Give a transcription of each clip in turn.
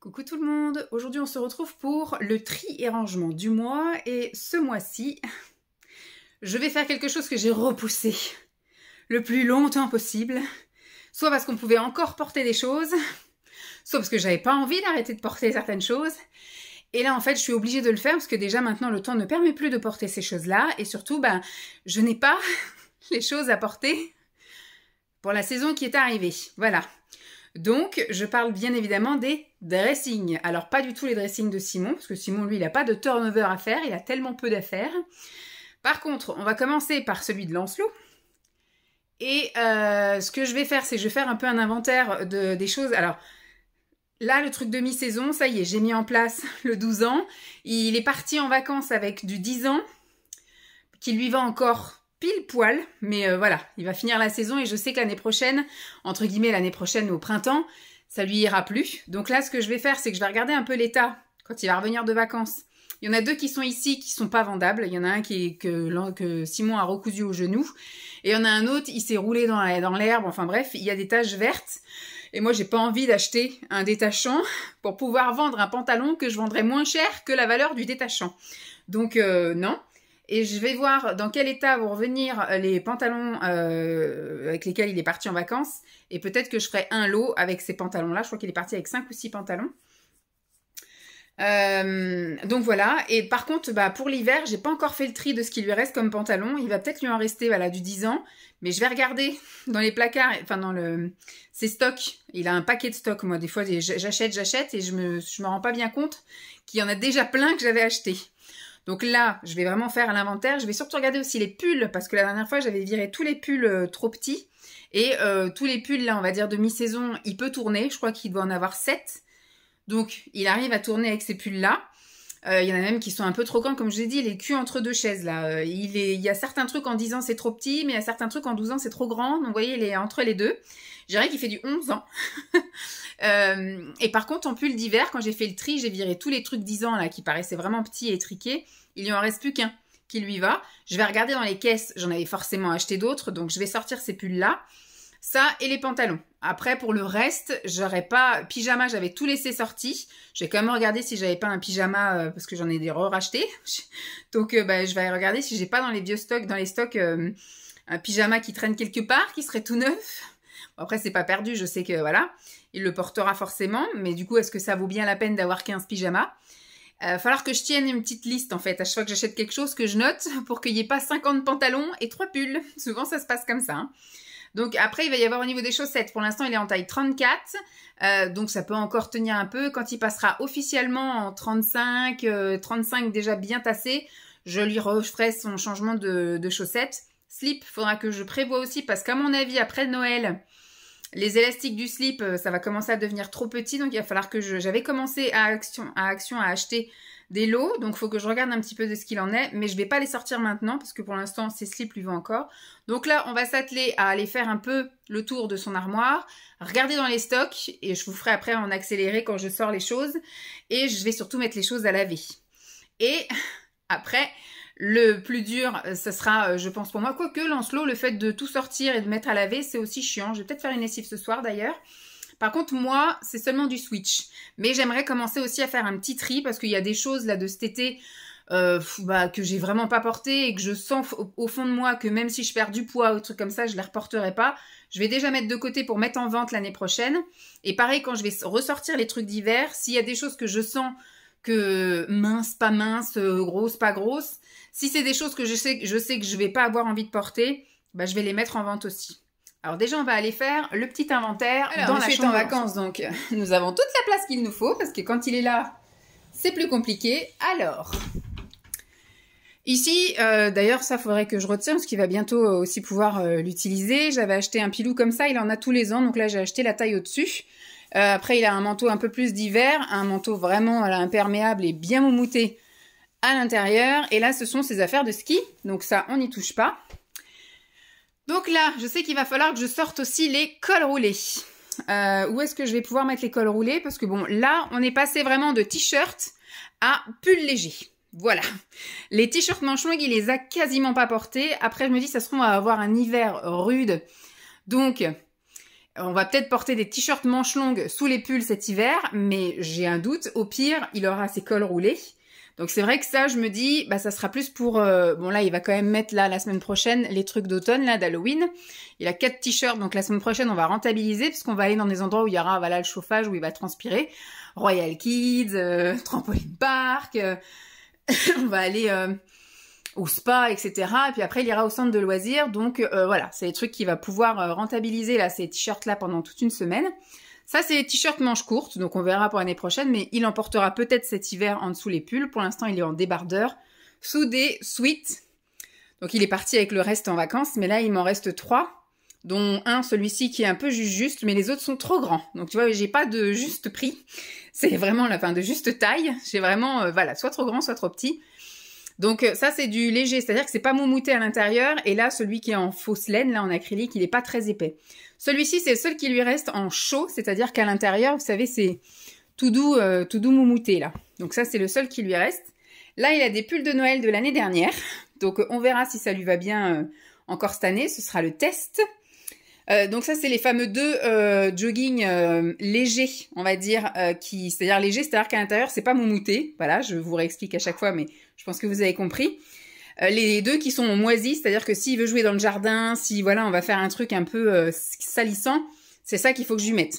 Coucou tout le monde, aujourd'hui on se retrouve pour le tri et rangement du mois et ce mois-ci, je vais faire quelque chose que j'ai repoussé le plus longtemps possible, soit parce qu'on pouvait encore porter des choses, soit parce que j'avais pas envie d'arrêter de porter certaines choses. Et là en fait je suis obligée de le faire parce que déjà maintenant le temps ne permet plus de porter ces choses-là et surtout je n'ai pas les choses à porter pour la saison qui est arrivée, voilà. Donc, je parle bien évidemment des dressings. Alors, pas du tout les dressings de Simon, parce que Simon, lui, il n'a pas de turnover à faire, il a tellement peu d'affaires. Par contre, on va commencer par celui de Lancelot. Et ce que je vais faire, c'est que je vais faire un peu un inventaire des choses. Alors, là, le truc de mi-saison, ça y est, j'ai mis en place le 12 ans. Il est parti en vacances avec du 10 ans, qui lui va encore pile poil, mais voilà, il va finir la saison et je sais que l'année prochaine, entre guillemets l'année prochaine au printemps, ça lui ira plus. Donc là, ce que je vais faire, c'est que je vais regarder un peu l'état quand il va revenir de vacances. Il y en a deux qui sont ici, qui sont pas vendables. Il y en a un que Simon a recousu au genou. Et il y en a un autre, il s'est roulé dans l'herbe. Enfin bref, il y a des taches vertes. Et moi, j'ai pas envie d'acheter un détachant pour pouvoir vendre un pantalon que je vendrais moins cher que la valeur du détachant. Donc non. Et je vais voir dans quel état vont revenir les pantalons avec lesquels il est parti en vacances. Et peut-être que je ferai un lot avec ces pantalons-là. Je crois qu'il est parti avec 5 ou 6 pantalons. Donc voilà. Et par contre, pour l'hiver, j'ai pas encore fait le tri de ce qui lui reste comme pantalon. Il va peut-être lui en rester du 10 ans. Mais je vais regarder dans les placards, enfin dans ses stocks. Il a un paquet de stocks. Moi, des fois, j'achète et je me rends pas bien compte qu'il y en a déjà plein que j'avais acheté. Donc là, je vais vraiment faire l'inventaire. Je vais surtout regarder aussi les pulls, parce que la dernière fois, j'avais viré tous les pulls trop petits. Et tous les pulls, là, on va dire de mi-saison, il peut tourner. Je crois qu'il doit en avoir 7. Donc, il arrive à tourner avec ces pulls-là. Il y en a même qui sont un peu trop grands, comme je vous ai dit, les culs entre deux chaises, là. Il y a certains trucs en 10 ans, c'est trop petit, mais il y a certains trucs en 12 ans, c'est trop grand. Donc, vous voyez, il est entre les deux. Je dirais qu'il fait du 11 ans. Et par contre, en pull d'hiver, quand j'ai fait le tri, j'ai viré tous les trucs 10 ans là qui paraissaient vraiment petits et étriqués. Il lui en reste plus qu'un qui lui va. Je vais regarder dans les caisses, j'en avais forcément acheté d'autres, donc je vais sortir ces pulls-là. Ça et les pantalons. Après, pour le reste, j'aurais pas... Pyjama, j'avais tout laissé sorti. Je vais quand même regarder si j'avais pas un pyjama, parce que j'en ai des rachetés. Donc, je vais regarder si j'ai pas dans les vieux stocks, dans les stocks, un pyjama qui traîne quelque part, qui serait tout neuf. Bon, après, c'est pas perdu, je sais que, voilà, il le portera forcément. Mais du coup, est-ce que ça vaut bien la peine d'avoir 15 pyjamas ? Va falloir que je tienne une petite liste, en fait, à chaque fois que j'achète quelque chose, que je note, pour qu'il n'y ait pas 50 pantalons et 3 pulls. Souvent, ça se passe comme ça, hein. Donc après, il va y avoir au niveau des chaussettes. Pour l'instant, il est en taille 34. Donc ça peut encore tenir un peu. Quand il passera officiellement en 35, 35 déjà bien tassé, je lui referai son changement de chaussettes. Slip, faudra que je prévoie aussi parce qu'à mon avis, après Noël, les élastiques du slip, ça va commencer à devenir trop petit. Donc il va falloir que j'avais commencé à Action à acheter des lots, donc il faut que je regarde un petit peu de ce qu'il en est, mais je vais pas les sortir maintenant parce que pour l'instant ces slips lui vont encore. Donc là on va s'atteler à aller faire un peu le tour de son armoire, regarder dans les stocks et je vous ferai après en accéléré quand je sors les choses et je vais surtout mettre les choses à laver. Et après le plus dur, ce sera je pense pour moi, quoique Lancelot, le fait de tout sortir et de mettre à laver c'est aussi chiant. Je vais peut-être faire une lessive ce soir d'ailleurs. Par contre, moi, c'est seulement du switch. Mais j'aimerais commencer aussi à faire un petit tri parce qu'il y a des choses là de cet été que j'ai vraiment pas portées et que je sens au fond de moi que même si je perds du poids ou trucs comme ça, je les reporterai pas. Je vais déjà mettre de côté pour mettre en vente l'année prochaine. Et pareil, quand je vais ressortir les trucs d'hiver, s'il y a des choses que je sens que mince, pas mince, grosse, pas grosse, si c'est des choses que je sais que je vais pas avoir envie de porter, je vais les mettre en vente aussi. Alors déjà, on va aller faire le petit inventaire dans la chambre en vacances. Donc, nous avons toute la place qu'il nous faut parce que quand il est là, c'est plus compliqué. Alors, ici, d'ailleurs, ça, faudrait que je retire parce qu'il va bientôt aussi pouvoir l'utiliser. J'avais acheté un pilou comme ça, il en a tous les ans. Donc là, j'ai acheté la taille au-dessus. Après, il a un manteau un peu plus d'hiver, un manteau vraiment imperméable et bien moumouté à l'intérieur. Et là, ce sont ses affaires de ski. Donc ça, on n'y touche pas. Donc là, je sais qu'il va falloir que je sorte aussi les cols roulés. Où est-ce que je vais pouvoir mettre les cols roulés? Parce que bon, là, on est passé vraiment de t-shirt à pull léger. Voilà. Les t-shirts manches longues, il les a quasiment pas portés. Après, je me dis, ça se trouve, on va avoir un hiver rude. Donc, On va peut-être porter des t-shirts manches longues sous les pulls cet hiver, mais j'ai un doute. Au pire, il aura ses cols roulés. Donc c'est vrai que ça, je me dis, bah ça sera plus pour... bon là, il va quand même mettre là la semaine prochaine les trucs d'automne, là, d'Halloween. Il a 4 t-shirts, donc la semaine prochaine, on va rentabiliser, puisqu'on va aller dans des endroits où il y aura voilà, le chauffage, où il va transpirer. Royal Kids, Trampoline Park, on va aller au spa, etc. Et puis après, il ira au centre de loisirs. Donc voilà, c'est les trucs qu'il va pouvoir rentabiliser, là, ces t-shirts-là, pendant toute une semaine. Ça, c'est les t-shirts manches courtes, donc on verra pour l'année prochaine, mais il en portera peut-être cet hiver en dessous les pulls. Pour l'instant, il est en débardeur, sous des sweats. Donc il est parti avec le reste en vacances, mais là, il m'en reste 3, dont un, celui-ci, qui est un peu juste, mais les autres sont trop grands. Donc tu vois, j'ai pas de juste prix. C'est vraiment la fin de juste taille. J'ai vraiment, voilà, soit trop grand, soit trop petit. Donc ça, c'est du léger, c'est-à-dire que c'est pas moumouté à l'intérieur. Et là, celui qui est en fausse laine, là, en acrylique, il est pas très épais. Celui-ci, c'est le seul qui lui reste en chaud, c'est-à-dire qu'à l'intérieur, vous savez, c'est tout doux moumouté, là. Donc ça, c'est le seul qui lui reste. Là, il a des pulls de Noël de l'année dernière. Donc on verra si ça lui va bien encore cette année. Ce sera le test. Donc ça, c'est les fameux 2 jogging légers, on va dire, c'est-à-dire léger, c'est-à-dire qu'à l'intérieur, c'est pas moumouté. Voilà, je vous réexplique à chaque fois, mais je pense que vous avez compris. Les 2 qui sont moisis, c'est-à-dire que s'il veut jouer dans le jardin, si voilà, on va faire un truc un peu salissant, c'est ça qu'il faut que je lui mette.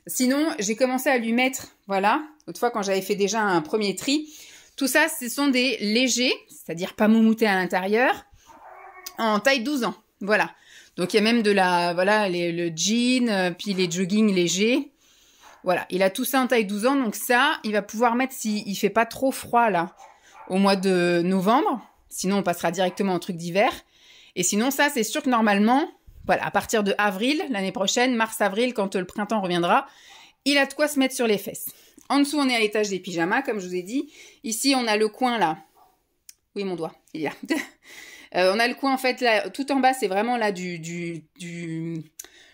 Sinon, j'ai commencé à lui mettre, voilà, autrefois quand j'avais fait déjà un premier tri, tout ça, ce sont des légers, c'est-à-dire pas moumoutés à l'intérieur, en taille 12 ans, voilà. Donc il y a même de la, voilà, le jean, puis les jogging légers. Voilà, il a tout ça en taille 12 ans, donc ça, il va pouvoir mettre s'il fait pas trop froid là, au mois de novembre. Sinon, on passera directement en truc d'hiver. Et sinon, ça, c'est sûr que normalement, voilà, à partir de avril, l'année prochaine, mars-avril, quand le printemps reviendra, il a de quoi se mettre sur les fesses. En dessous, on est à l'étage des pyjamas, comme je vous ai dit. Ici, on a le coin là. Oui, mon doigt, il est là. On a le coin, en fait, là, tout en bas, c'est vraiment là du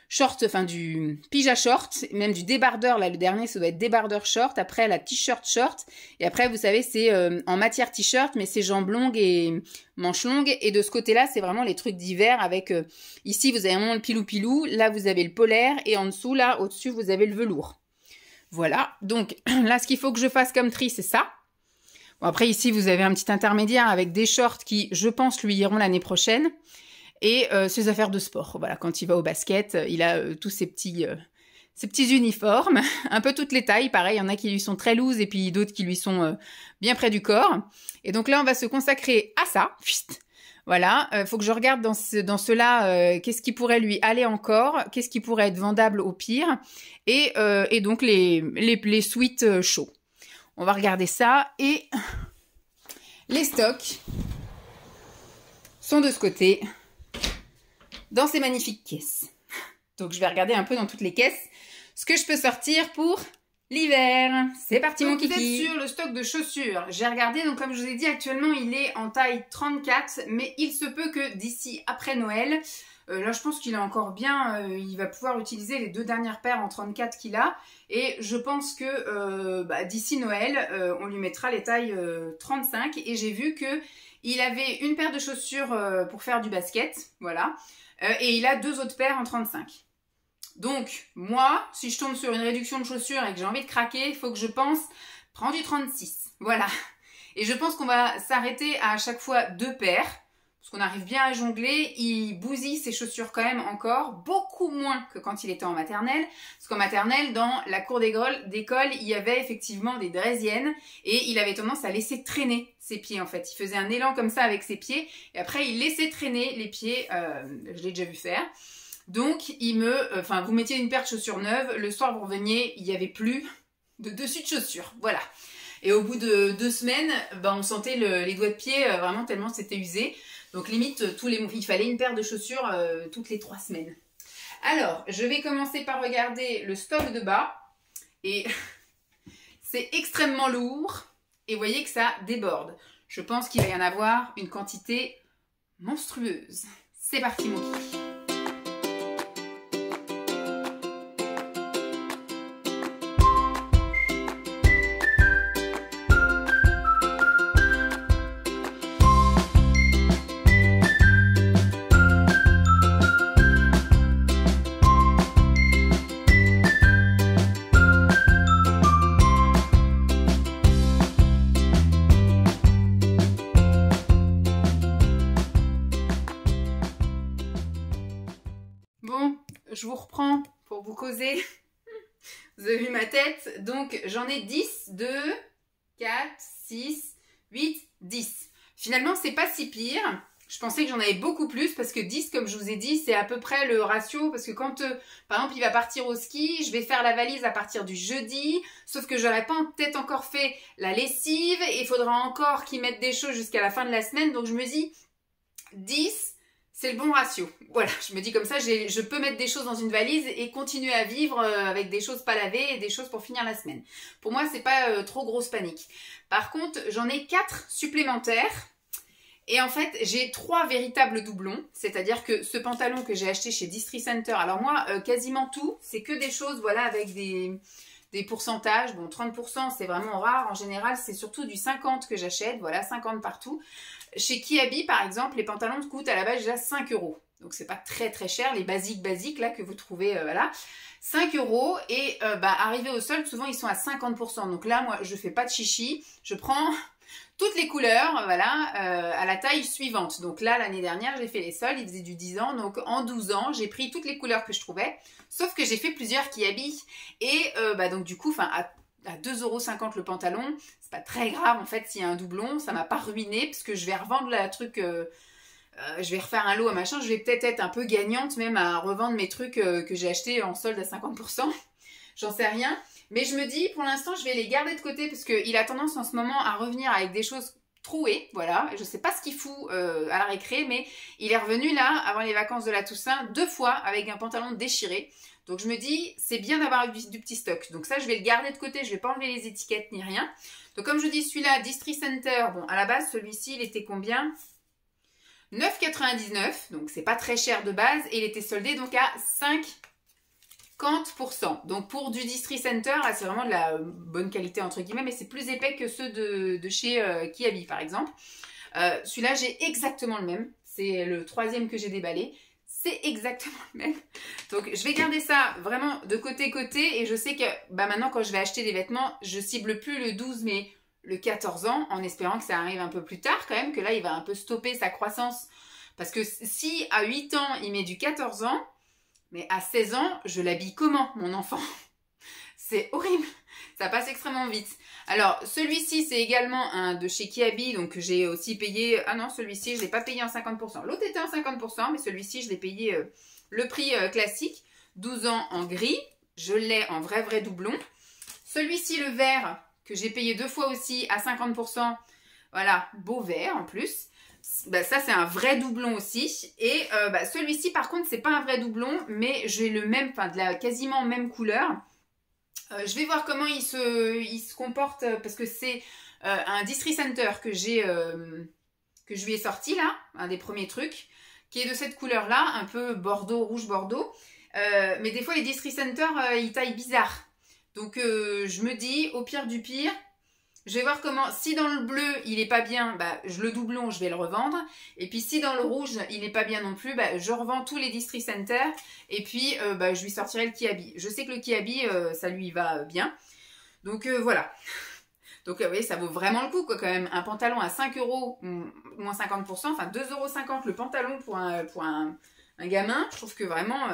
short, enfin du pyjama short, même du débardeur, là, le dernier, ça doit être débardeur short. Après, la t-shirt short. Et après, vous savez, c'est en matière t-shirt, mais c'est jambes longues et manches longues. Et de ce côté-là, c'est vraiment les trucs d'hiver avec, ici, vous avez vraiment le pilou-pilou. Là, vous avez le polaire. Et en dessous, là, au-dessus, vous avez le velours. Voilà. Donc, là, ce qu'il faut que je fasse comme tri, c'est ça. Bon, après, ici, vous avez un petit intermédiaire avec des shorts qui, je pense, lui iront l'année prochaine. Et ses affaires de sport. Voilà, quand il va au basket, il a tous ses petits uniformes, un peu toutes les tailles. Pareil, il y en a qui lui sont très lourds et puis d'autres qui lui sont bien près du corps. Et donc là, on va se consacrer à ça. Voilà, faut que je regarde dans cela qu'est-ce qui pourrait lui aller encore, qu'est-ce qui pourrait être vendable au pire. Et donc les sweats chauds. On va regarder ça. Et les stocks sont de ce côté, dans ces magnifiques caisses. Donc je vais regarder un peu dans toutes les caisses ce que je peux sortir pour l'hiver. C'est parti mon kiki. Vous êtes sur le stock de chaussures. J'ai regardé, donc comme je vous ai dit, actuellement il est en taille 34, mais il se peut que d'ici après Noël, là je pense qu'il est encore bien, il va pouvoir utiliser les 2 dernières paires en 34 qu'il a. Et je pense que d'ici Noël, on lui mettra les tailles 35. Et j'ai vu que il avait une paire de chaussures pour faire du basket, voilà. Et il a 2 autres paires en 35. Donc, moi, si je tombe sur une réduction de chaussures et que j'ai envie de craquer, il faut que je pense prendre du 36. Voilà. Et je pense qu'on va s'arrêter à chaque fois 2 paires. Parce qu'on arrive bien à jongler. Il bousille ses chaussures quand même encore. Beaucoup moins que quand il était en maternelle. Parce qu'en maternelle, dans la cour d'école, il y avait effectivement des draisiennes. Et il avait tendance à laisser traîner ses pieds en fait. Il faisait un élan comme ça avec ses pieds. Et après, il laissait traîner les pieds. Je l'ai déjà vu faire. Donc, vous mettiez une paire de chaussures neuves. Le soir, vous reveniez, il n'y avait plus de dessus de chaussures. Voilà. Et au bout de 2 semaines, on sentait les doigts de pied vraiment tellement c'était usé. Donc limite, il fallait une paire de chaussures toutes les 3 semaines. Alors, je vais commencer par regarder le stock de bas. Et c'est extrêmement lourd. Et vous voyez que ça déborde. Je pense qu'il va y en avoir une quantité monstrueuse. C'est parti mon kiki. je vous reprends pour vous causer. Vous avez vu ma tête. Donc, j'en ai 10, 2, 4, 6, 8, 10. Finalement, c'est pas si pire. Je pensais que j'en avais beaucoup plus parce que 10, comme je vous ai dit, c'est à peu près le ratio. Parce que quand, par exemple, il va partir au ski, je vais faire la valise à partir du jeudi. Sauf que j'aurais pas peut-être encore fait la lessive. Et il faudra encore qu'il mette des choses jusqu'à la fin de la semaine. Donc, je me dis 10, c'est le bon ratio. Voilà, je me dis comme ça, je peux mettre des choses dans une valise et continuer à vivre avec des choses pas lavées et des choses pour finir la semaine. Pour moi, c'est pas trop grosse panique. Par contre, j'en ai 4 supplémentaires. Et en fait, j'ai 3 véritables doublons. C'est-à-dire que ce pantalon que j'ai acheté chez Distri Center, alors moi, quasiment tout, c'est que des choses, voilà, avec des pourcentages. Bon, 30%, c'est vraiment rare. En général, c'est surtout du 50 que j'achète. Voilà, 50 partout. Chez Kiabi, par exemple, les pantalons coûtent à la base déjà 5 €. Donc, c'est pas très très cher. Les basiques, là, que vous trouvez, voilà. 5 € et arrivé au solde, souvent, ils sont à 50%. Donc là, moi, je fais pas de chichi. Je prends toutes les couleurs, voilà, à la taille suivante. Donc là, l'année dernière, j'ai fait les soldes, ils faisaient du 10 ans. Donc en 12 ans, j'ai pris toutes les couleurs que je trouvais. Sauf que j'ai fait plusieurs Kiabi. Et donc du coup, à 2,50 € le pantalon, c'est pas très grave en fait s'il y a un doublon. Ça m'a pas ruiné parce que je vais revendre la truc... je vais refaire un lot à machin. Je vais peut-être être un peu gagnante même à revendre mes trucs que j'ai achetés en solde à 50%. J'en sais rien. Mais je me dis, pour l'instant, je vais les garder de côté parce qu'il a tendance en ce moment à revenir avec des choses trouées, voilà. Je ne sais pas ce qu'il fout à la récré, mais il est revenu là, avant les vacances de la Toussaint, 2 fois avec un pantalon déchiré. Donc je me dis, c'est bien d'avoir du petit stock. Donc ça, je vais le garder de côté, je ne vais pas enlever les étiquettes ni rien. Donc comme je dis, celui-là, Distri Center, bon, à la base, celui-ci, il était combien ? 9,99, donc c'est pas très cher de base, et il était soldé donc à 50%. Donc pour du Distri Center, là c'est vraiment de la bonne qualité entre guillemets, mais c'est plus épais que ceux de chez Kiabi par exemple. Celui-là j'ai exactement le même, c'est le 3e que j'ai déballé, c'est exactement le même. Donc je vais garder ça vraiment de côté et je sais que maintenant quand je vais acheter des vêtements, je cible plus le 12 mais le 14 ans en espérant que ça arrive un peu plus tard quand même, que là il va un peu stopper sa croissance. Parce que si à 8 ans il met du 14 ans, mais à 16 ans, je l'habille comment, mon enfant? C'est horrible. Ça passe extrêmement vite. Alors, celui-ci, c'est également un de chez Kiabi, donc j'ai aussi payé... Ah non, celui-ci, je ne l'ai pas payé en 50%. L'autre était en 50%, mais celui-ci, je l'ai payé le prix classique. 12 ans en gris. Je l'ai en vrai doublon. Celui-ci, le vert, que j'ai payé 2 fois aussi à 50%. Voilà, beau vert en plus. Ça c'est un vrai doublon aussi et celui-ci par contre c'est pas un vrai doublon mais j'ai le même, de la quasiment même couleur. Je vais voir comment il se comporte parce que c'est un Distri Center que je lui ai sorti là, un des premiers trucs qui est de cette couleur là, un peu bordeaux, rouge bordeaux, mais des fois les Distri Center ils taillent bizarre, donc je me dis au pire du pire, je vais voir comment, si dans le bleu il est pas bien, le doublon je vais le revendre. Et puis si dans le rouge il est pas bien non plus, je revends tous les Distri Center. Et puis je lui sortirai le Kiabi. Je sais que le Kiabi ça lui va bien. Donc voilà. Donc vous voyez, ça vaut vraiment le coup quoi quand même. Un pantalon à 5 €, moins 50%, enfin 2,50 € le pantalon pour un gamin. Je trouve que vraiment...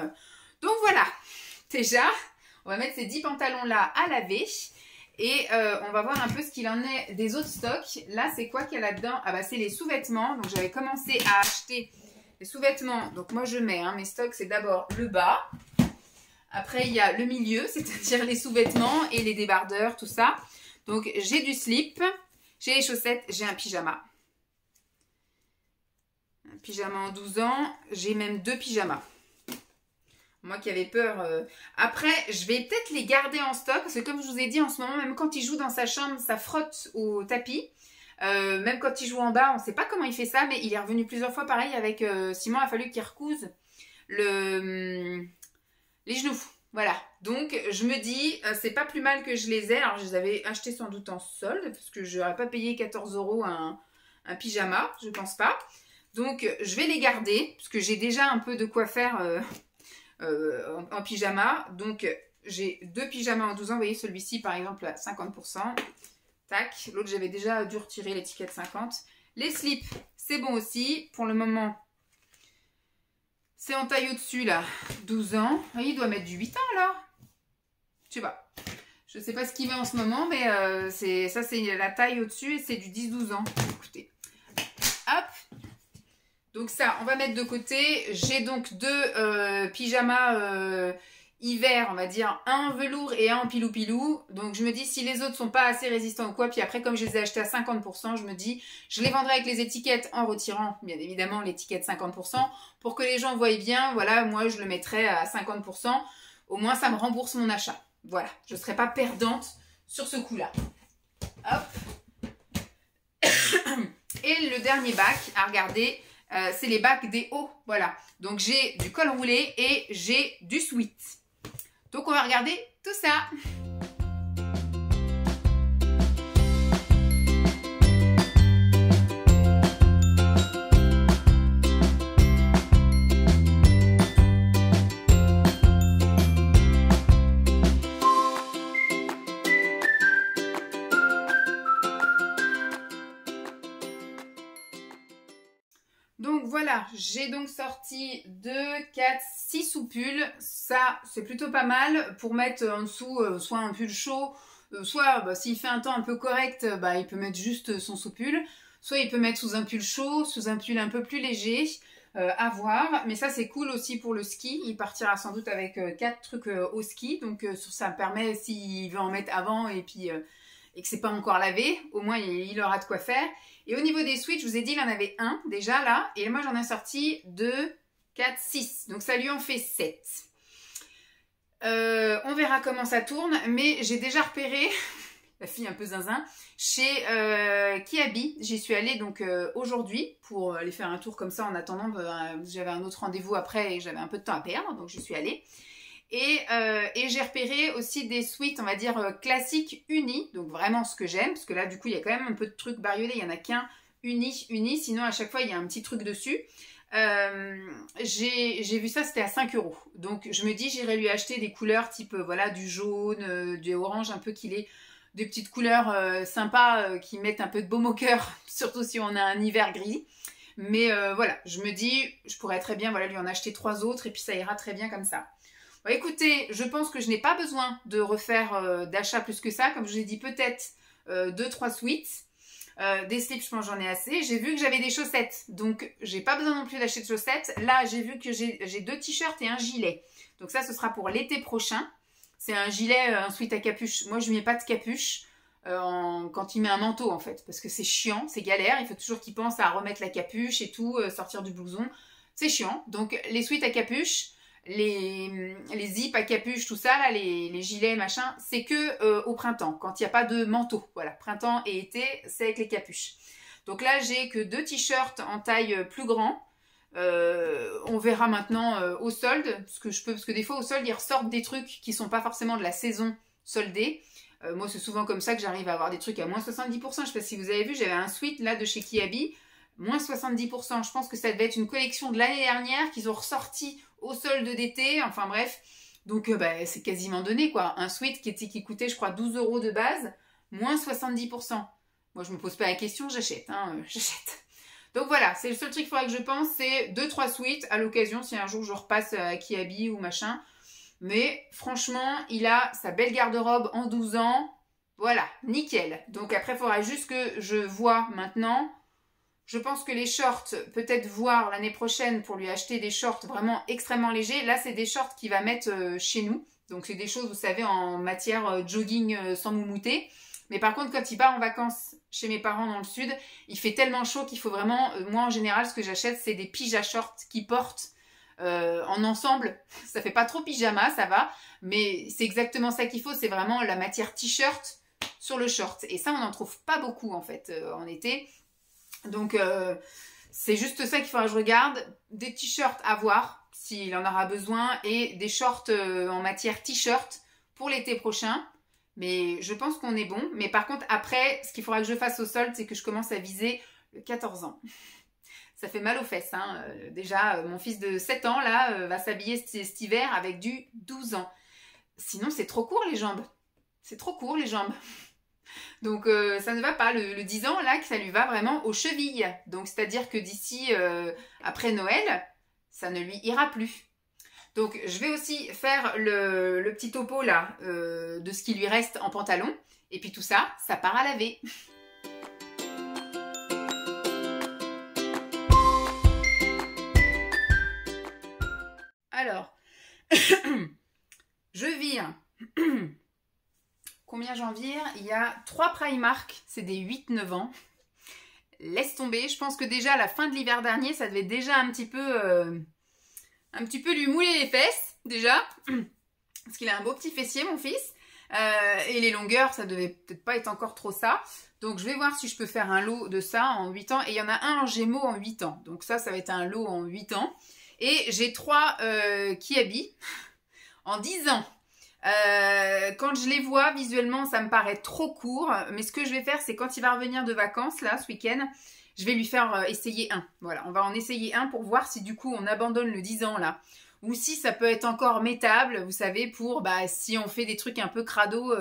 Donc voilà. Déjà, on va mettre ces 10 pantalons là à laver. Et on va voir un peu ce qu'il en est des autres stocks. Là, c'est quoi qu'il y a là-dedans? Ah c'est les sous-vêtements. Donc, j'avais commencé à acheter les sous-vêtements. Donc, moi, je mets mes stocks. C'est d'abord le bas. Après, il y a le milieu, c'est-à-dire les sous-vêtements et les débardeurs, tout ça. Donc, j'ai du slip, j'ai les chaussettes, j'ai un pyjama. Un pyjama en 12 ans. J'ai même 2 pyjamas. Moi qui avais peur. Après, je vais peut-être les garder en stock. Parce que comme je vous ai dit, en ce moment, même quand il joue dans sa chambre, ça frotte au tapis. Même quand il joue en bas, on ne sait pas comment il fait ça. Mais il est revenu plusieurs fois pareil avec Simon. Il a fallu qu'il recouse les genoux. Voilà. Donc, je me dis, c'est pas plus mal que je les ai. Alors, je les avais achetés sans doute en solde. Parce que je n'aurais pas payé 14 € un pyjama. Je ne pense pas. Donc, je vais les garder. Parce que j'ai déjà un peu de quoi faire... en pyjama. Donc j'ai 2 pyjamas en 12 ans. Vous voyez celui-ci par exemple à 50%. Tac. L'autre j'avais déjà dû retirer l'étiquette 50. Les slips c'est bon aussi. Pour le moment C'est en taille au-dessus, là. 12 ans. Ah, il doit mettre du 8 ans, là. Je sais pas. Je sais pas ce qu'il met en ce moment, mais ça, c'est la taille au-dessus et c'est du 10-12 ans. Écoutez. Hop. Donc ça, on va mettre de côté. J'ai donc deux pyjamas hiver, on va dire, un en velours et un en pilou-pilou. Donc je me dis, si les autres sont pas assez résistants ou quoi, puis après, comme je les ai achetés à 50%, je me dis, je les vendrai avec les étiquettes en retirant, bien évidemment, l'étiquette 50%, pour que les gens voient bien, voilà, moi, je le mettrai à 50%. Au moins, ça me rembourse mon achat. Voilà, je ne serai pas perdante sur ce coup-là. Hop. Et le dernier bac à regarder, c'est les bacs des hauts. Voilà, donc j'ai du col roulé et j'ai du sweat. Donc on va regarder tout ça. Donc voilà, j'ai donc sorti 2, 4, 6 sous-pulls. Ça, c'est plutôt pas mal pour mettre en dessous soit un pull chaud, soit s'il fait un temps un peu correct, il peut mettre juste son sous-pull. Soit il peut mettre sous un pull chaud, sous un pull un peu plus léger, à voir. Mais ça, c'est cool aussi pour le ski. Il partira sans doute avec 4 trucs au ski. Donc ça me permet, s'il veut en mettre avant et que c'est pas encore lavé, au moins il aura de quoi faire. Et au niveau des sweats, je vous ai dit, il en avait un déjà là. Et moi, j'en ai sorti 2, 4, 6. Donc, ça lui en fait 7. On verra comment ça tourne. Mais j'ai déjà repéré, la fille un peu zinzin, chez Kiabi. J'y suis allée donc aujourd'hui pour aller faire un tour comme ça en attendant. J'avais un autre rendez-vous après et j'avais un peu de temps à perdre. Donc, j'y suis allée. Et j'ai repéré aussi des sweats, on va dire, classiques unis. Donc vraiment ce que j'aime. Parce que là, du coup, il y a quand même un peu de trucs bariolés. Il n'y en a qu'un uni. Sinon, à chaque fois, il y a un petit truc dessus. J'ai vu ça, c'était à 5 €. Donc, je me dis, j'irai lui acheter des couleurs type, voilà, du jaune, du orange, un peu qu'il ait des petites couleurs sympas qui mettent un peu de baume au cœur. Surtout si on a un hiver gris. Mais voilà, je me dis, je pourrais très bien lui en acheter 3 autres. Et puis, ça ira très bien comme ça. Bon, écoutez, je pense que je n'ai pas besoin de refaire d'achat plus que ça. Comme je vous ai dit, peut-être 2-3 sweats. Des slips, je pense j'en ai assez. J'ai vu que j'avais des chaussettes. Donc, j'ai pas besoin non plus d'acheter de chaussettes. Là, j'ai vu que j'ai 2 t-shirts et un gilet. Donc ça, ce sera pour l'été prochain. C'est un gilet, un sweat à capuche. Moi, je ne mets pas de capuche quand il met un manteau, en fait. Parce que c'est chiant, c'est galère. Il faut toujours qu'il pense à remettre la capuche et tout, sortir du blouson. C'est chiant. Donc, les sweats à capuche... Les zips à capuche, tout ça, là, les gilets, machin, c'est que au printemps, quand il n'y a pas de manteau. Voilà, printemps et été, c'est avec les capuches. Donc là, j'ai que 2 t-shirts en taille plus grand. On verra maintenant au solde, parce que des fois au solde, ils ressortent des trucs qui sont pas forcément de la saison soldée. Moi, c'est souvent comme ça que j'arrive à avoir des trucs à moins 70%. Je sais pas si vous avez vu, j'avais un sweat là de chez Kiabi, moins 70%. Je pense que ça devait être une collection de l'année dernière qu'ils ont ressorti au solde d'été, enfin bref. Donc c'est quasiment donné quoi. Un sweat qui coûtait je crois 12 € de base, moins 70%. Moi je me pose pas la question, j'achète, j'achète. Donc voilà, c'est le seul truc qu'il faudra que je pense, c'est 2-3 sweats à l'occasion si un jour je repasse à Kiabi ou machin. Mais franchement, il a sa belle garde-robe en 12 ans. Voilà, nickel. Donc après, il faudra juste que je vois maintenant. Je pense que les shorts, peut-être voir l'année prochaine pour lui acheter des shorts vraiment extrêmement légers. Là, c'est des shorts qu'il va mettre chez nous. Donc, c'est des choses, vous savez, en matière jogging sans moumouter. Mais par contre, quand il part en vacances chez mes parents dans le sud, il fait tellement chaud qu'il faut vraiment... moi, en général, ce que j'achète, c'est des pyjamas shorts qui portent en ensemble. Ça fait pas trop pyjama, ça va. Mais c'est exactement ça qu'il faut. C'est vraiment la matière t-shirt sur le short. Et ça, on n'en trouve pas beaucoup, en fait, en été. Donc, c'est juste ça qu'il faudra que je regarde. Des t-shirts à voir, s'il en aura besoin. Et des shorts en matière t-shirt pour l'été prochain. Mais je pense qu'on est bon. Mais par contre, après, ce qu'il faudra que je fasse au solde, c'est que je commence à viser le 14 ans. Ça fait mal aux fesses. Hein. Déjà, mon fils de 7 ans, là, va s'habiller cet hiver avec du 12 ans. Sinon, c'est trop court, les jambes. C'est trop court, les jambes. Donc ça ne va pas, le 10 ans là, que ça lui va vraiment aux chevilles. Donc c'est-à-dire que d'ici après Noël, ça ne lui ira plus. Donc, je vais aussi faire le petit topo là de ce qui lui reste en pantalon. Et puis tout ça, ça part à laver. Alors, je vire. Combien j'en vire? Il y a 3 Primark, c'est des 8-9 ans. Laisse tomber. Je pense que déjà à la fin de l'hiver dernier, ça devait déjà un petit peu lui mouler les fesses, déjà. Parce qu'il a un beau petit fessier, mon fils. Et les longueurs, ça devait peut-être pas être encore trop ça. Donc, je vais voir si je peux faire un lot de ça en 8 ans. Et il y en a un en Gémeaux en 8 ans. Donc, ça va être un lot en 8 ans. Et j'ai 3 Kiabi en 10 ans. Quand je les vois, visuellement, ça me paraît trop court. Mais ce que je vais faire, c'est quand il va revenir de vacances, là, ce week-end, je vais lui faire essayer un. Voilà, on va en essayer un pour voir si du coup, on abandonne le 10 ans, là. Ou si ça peut être encore mettable, vous savez, pour si on fait des trucs un peu crado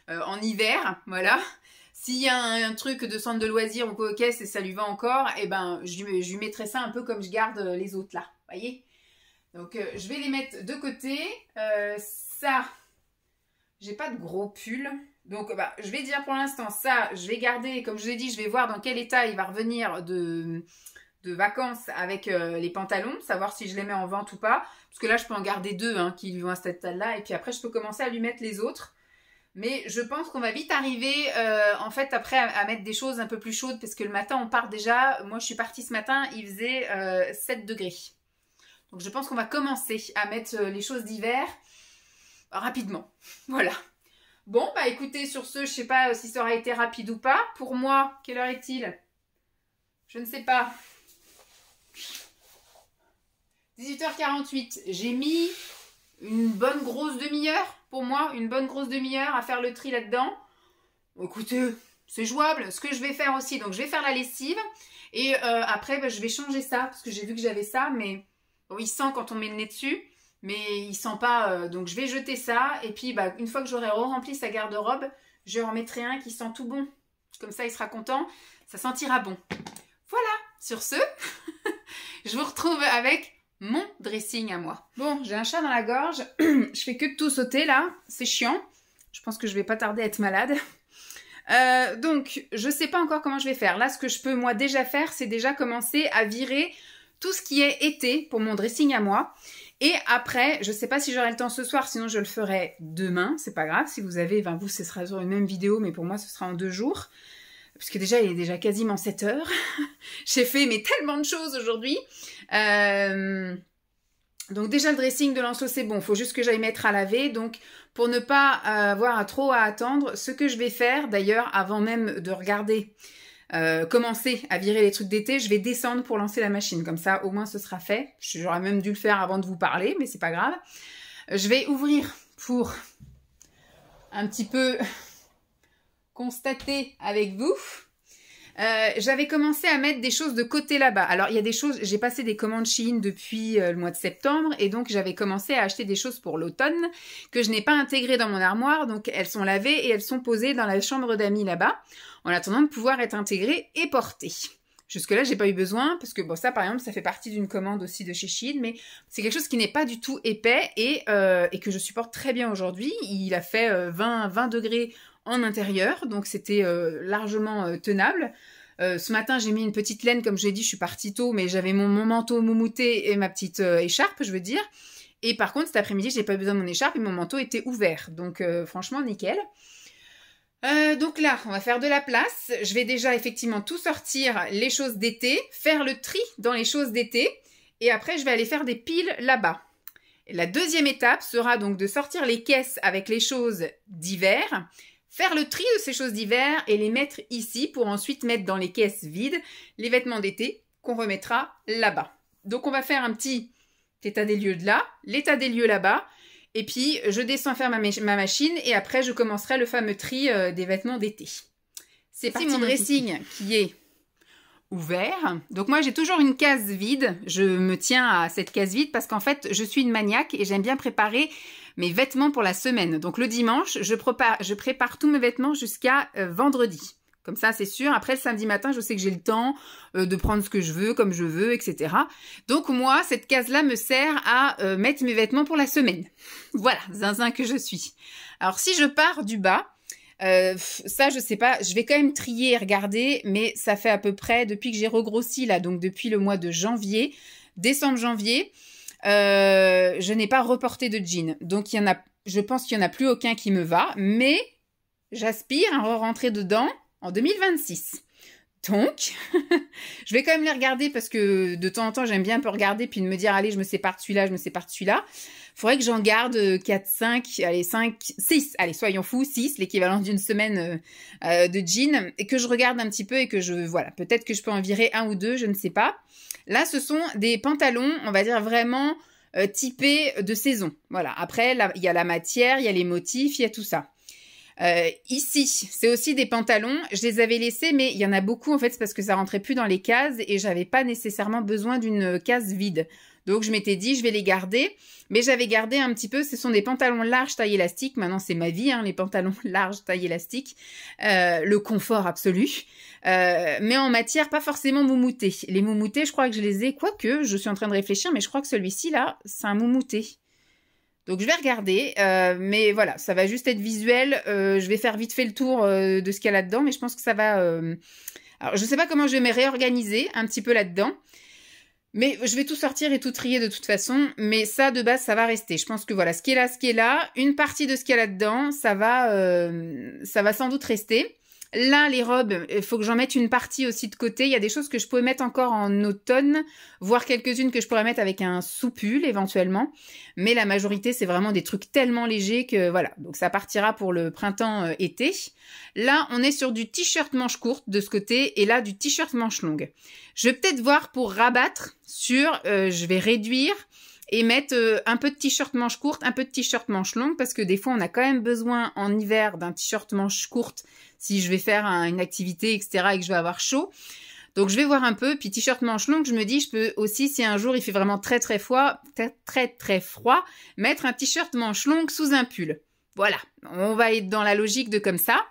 en hiver, voilà. S'il y a un truc de centre de loisirs ou quoi au caisse et ça lui va encore, eh ben, je lui mettrai ça un peu comme je garde les autres là, voyez. Donc, je vais les mettre de côté. Ça, j'ai pas de gros pull. Donc, je vais dire pour l'instant, ça, je vais garder, comme je vous ai dit, je vais voir dans quel état il va revenir de vacances avec les pantalons, savoir si je les mets en vente ou pas. Parce que là, je peux en garder 2 qui lui vont à cet état-là. Et puis après, je peux commencer à lui mettre les autres. Mais je pense qu'on va vite arriver, en fait, après, à mettre des choses un peu plus chaudes. Parce que le matin, on part déjà. Moi, je suis partie ce matin, il faisait 7 degrés. Donc, je pense qu'on va commencer à mettre les choses d'hiver rapidement. Voilà. Bon, écoutez, sur ce, je sais pas si ça aura été rapide ou pas. Pour moi, quelle heure est-il? Je ne sais pas. 18h48. J'ai mis une bonne grosse demi-heure pour moi, une bonne grosse demi-heure à faire le tri là-dedans. Écoutez, c'est jouable. Ce que je vais faire aussi, donc je vais faire la lessive et après je vais changer ça parce que j'ai vu que j'avais ça, mais bon, il sent quand on met le nez dessus, mais il sent pas. Donc je vais jeter ça et puis une fois que j'aurai rempli sa garde-robe, je remettrai un qui sent tout bon. Comme ça, il sera content. Ça sentira bon. Voilà. Sur ce, je vous retrouve avec mon dressing à moi. Bon, j'ai un chat dans la gorge. Je fais que de tout sauter là. C'est chiant. Je pense que je vais pas tarder à être malade. Donc, je sais pas encore comment je vais faire. Là, ce que je peux moi déjà faire, c'est déjà commencer à virer tout ce qui est été pour mon dressing à moi. Et après, je sais pas si j'aurai le temps ce soir, sinon je le ferai demain. C'est pas grave. Si vous avez, vous, ce sera sur une même vidéo, mais pour moi, ce sera en 2 jours. Parce que déjà, il est déjà quasiment 7 heures. J'ai fait tellement de choses aujourd'hui. Donc déjà, le dressing de Lancelot, c'est bon. Il faut juste que j'aille mettre à laver. Donc, pour ne pas avoir trop à attendre, ce que je vais faire, d'ailleurs, avant même de regarder, commencer à virer les trucs d'été, je vais descendre pour lancer la machine. Comme ça, au moins, ce sera fait. J'aurais même dû le faire avant de vous parler, mais c'est pas grave. Je vais ouvrir pour un petit peu constater avec vous. J'avais commencé à mettre des choses de côté là-bas. Alors, il y a des choses, j'ai passé des commandes Shein depuis le mois de septembre et donc j'avais commencé à acheter des choses pour l'automne que je n'ai pas intégrées dans mon armoire. Donc, elles sont lavées et elles sont posées dans la chambre d'amis là-bas en attendant de pouvoir être intégrées et portées. Jusque-là, j'ai pas eu besoin parce que bon, ça, par exemple, ça fait partie d'une commande aussi de chez Shein, mais c'est quelque chose qui n'est pas du tout épais et que je supporte très bien aujourd'hui. Il a fait 20 degrés en intérieur, donc c'était largement tenable. Ce matin, j'ai mis une petite laine, comme je l'ai dit, je suis partie tôt, mais j'avais mon manteau moumouté et ma petite écharpe, je veux dire. Et par contre, cet après-midi, j'ai pas besoin de mon écharpe et mon manteau était ouvert. Donc, franchement, nickel. Donc là, on va faire de la place. Je vais déjà effectivement tout sortir, les choses d'été, faire le tri dans les choses d'été. Et après, je vais aller faire des piles là-bas. La deuxième étape sera donc de sortir les caisses avec les choses d'hiver, faire le tri de ces choses d'hiver et les mettre ici pour ensuite mettre dans les caisses vides les vêtements d'été qu'on remettra là-bas. Donc on va faire un petit état des lieux de là, l'état des lieux là-bas, et puis je descends faire ma machine et après je commencerai le fameux tri des vêtements d'été. C'est parti mon dressing qui est ouvert. Donc moi j'ai toujours une case vide, je me tiens à cette case vide parce qu'en fait je suis une maniaque et j'aime bien préparer mes vêtements pour la semaine. Donc le dimanche, je prépare tous mes vêtements jusqu'à vendredi. Comme ça, c'est sûr. Après, le samedi matin, je sais que j'ai le temps de prendre ce que je veux, comme je veux, etc. Donc, moi, cette case-là me sert à mettre mes vêtements pour la semaine. Voilà, zinzin que je suis. Alors, si je pars du bas, ça, je sais pas. Je vais quand même trier et regarder, mais ça fait à peu près, depuis que j'ai regrossi, là, donc depuis le mois de janvier, décembre-janvier, je n'ai pas reporté de jean. Donc, je pense qu'il n'y en a plus aucun qui me va, mais j'aspire à re-rentrer dedans en 2026. Donc, je vais quand même les regarder parce que de temps en temps, j'aime bien un peu regarder puis de me dire, allez, je me sépare de celui-là, je me sépare de celui-là. Faudrait que j'en garde 4, 5, allez, 5, 6, allez, soyons fous, 6, l'équivalent d'une semaine de jean, et que je regarde un petit peu et que voilà, peut-être que je peux en virer un ou deux, je ne sais pas. Là, ce sont des pantalons, on va dire vraiment typés de saison. Voilà, après, là, il y a la matière, il y a les motifs, il y a tout ça. Ici, c'est aussi des pantalons. Je les avais laissés, mais il y en a beaucoup en fait, c'est parce que ça rentrait plus dans les cases et j'avais pas nécessairement besoin d'une case vide. Donc je m'étais dit, je vais les garder, mais j'avais gardé un petit peu. Ce sont des pantalons larges taille élastique. Maintenant, c'est ma vie, hein, les pantalons larges taille élastique, le confort absolu. Mais en matière pas forcément moumouté. Les moumoutés, je crois que je les ai, quoique je suis en train de réfléchir, mais je crois que celui-ci là, c'est un moumouté. Donc je vais regarder, mais voilà, ça va juste être visuel. Je vais faire vite fait le tour de ce qu'il y a là-dedans, mais je pense que ça va... Alors je sais pas comment je vais me réorganiser un petit peu là-dedans, mais je vais tout sortir et tout trier de toute façon. Mais ça, de base, ça va rester. Je pense que voilà, ce qui est là, une partie de ce qu'il y a là-dedans, ça va sans doute rester. Là, les robes, il faut que j'en mette une partie aussi de côté. Il y a des choses que je pourrais mettre encore en automne, voire quelques-unes que je pourrais mettre avec un sous-pull éventuellement. Mais la majorité, c'est vraiment des trucs tellement légers que voilà. Donc ça partira pour le printemps-été. Là, on est sur du t-shirt manche courte de ce côté et là, du t-shirt manche longue. Je vais peut-être voir pour rabattre sur, je vais réduire et mettre un peu de t-shirt manche courte, un peu de t-shirt manche longue parce que des fois, on a quand même besoin en hiver d'un t-shirt manche courte si je vais faire une activité, etc. et que je vais avoir chaud. Donc, je vais voir un peu. Puis, t-shirt manche longue, je me dis, je peux aussi, si un jour il fait vraiment très froid, mettre un t-shirt manche longue sous un pull. Voilà. On va être dans la logique de comme ça.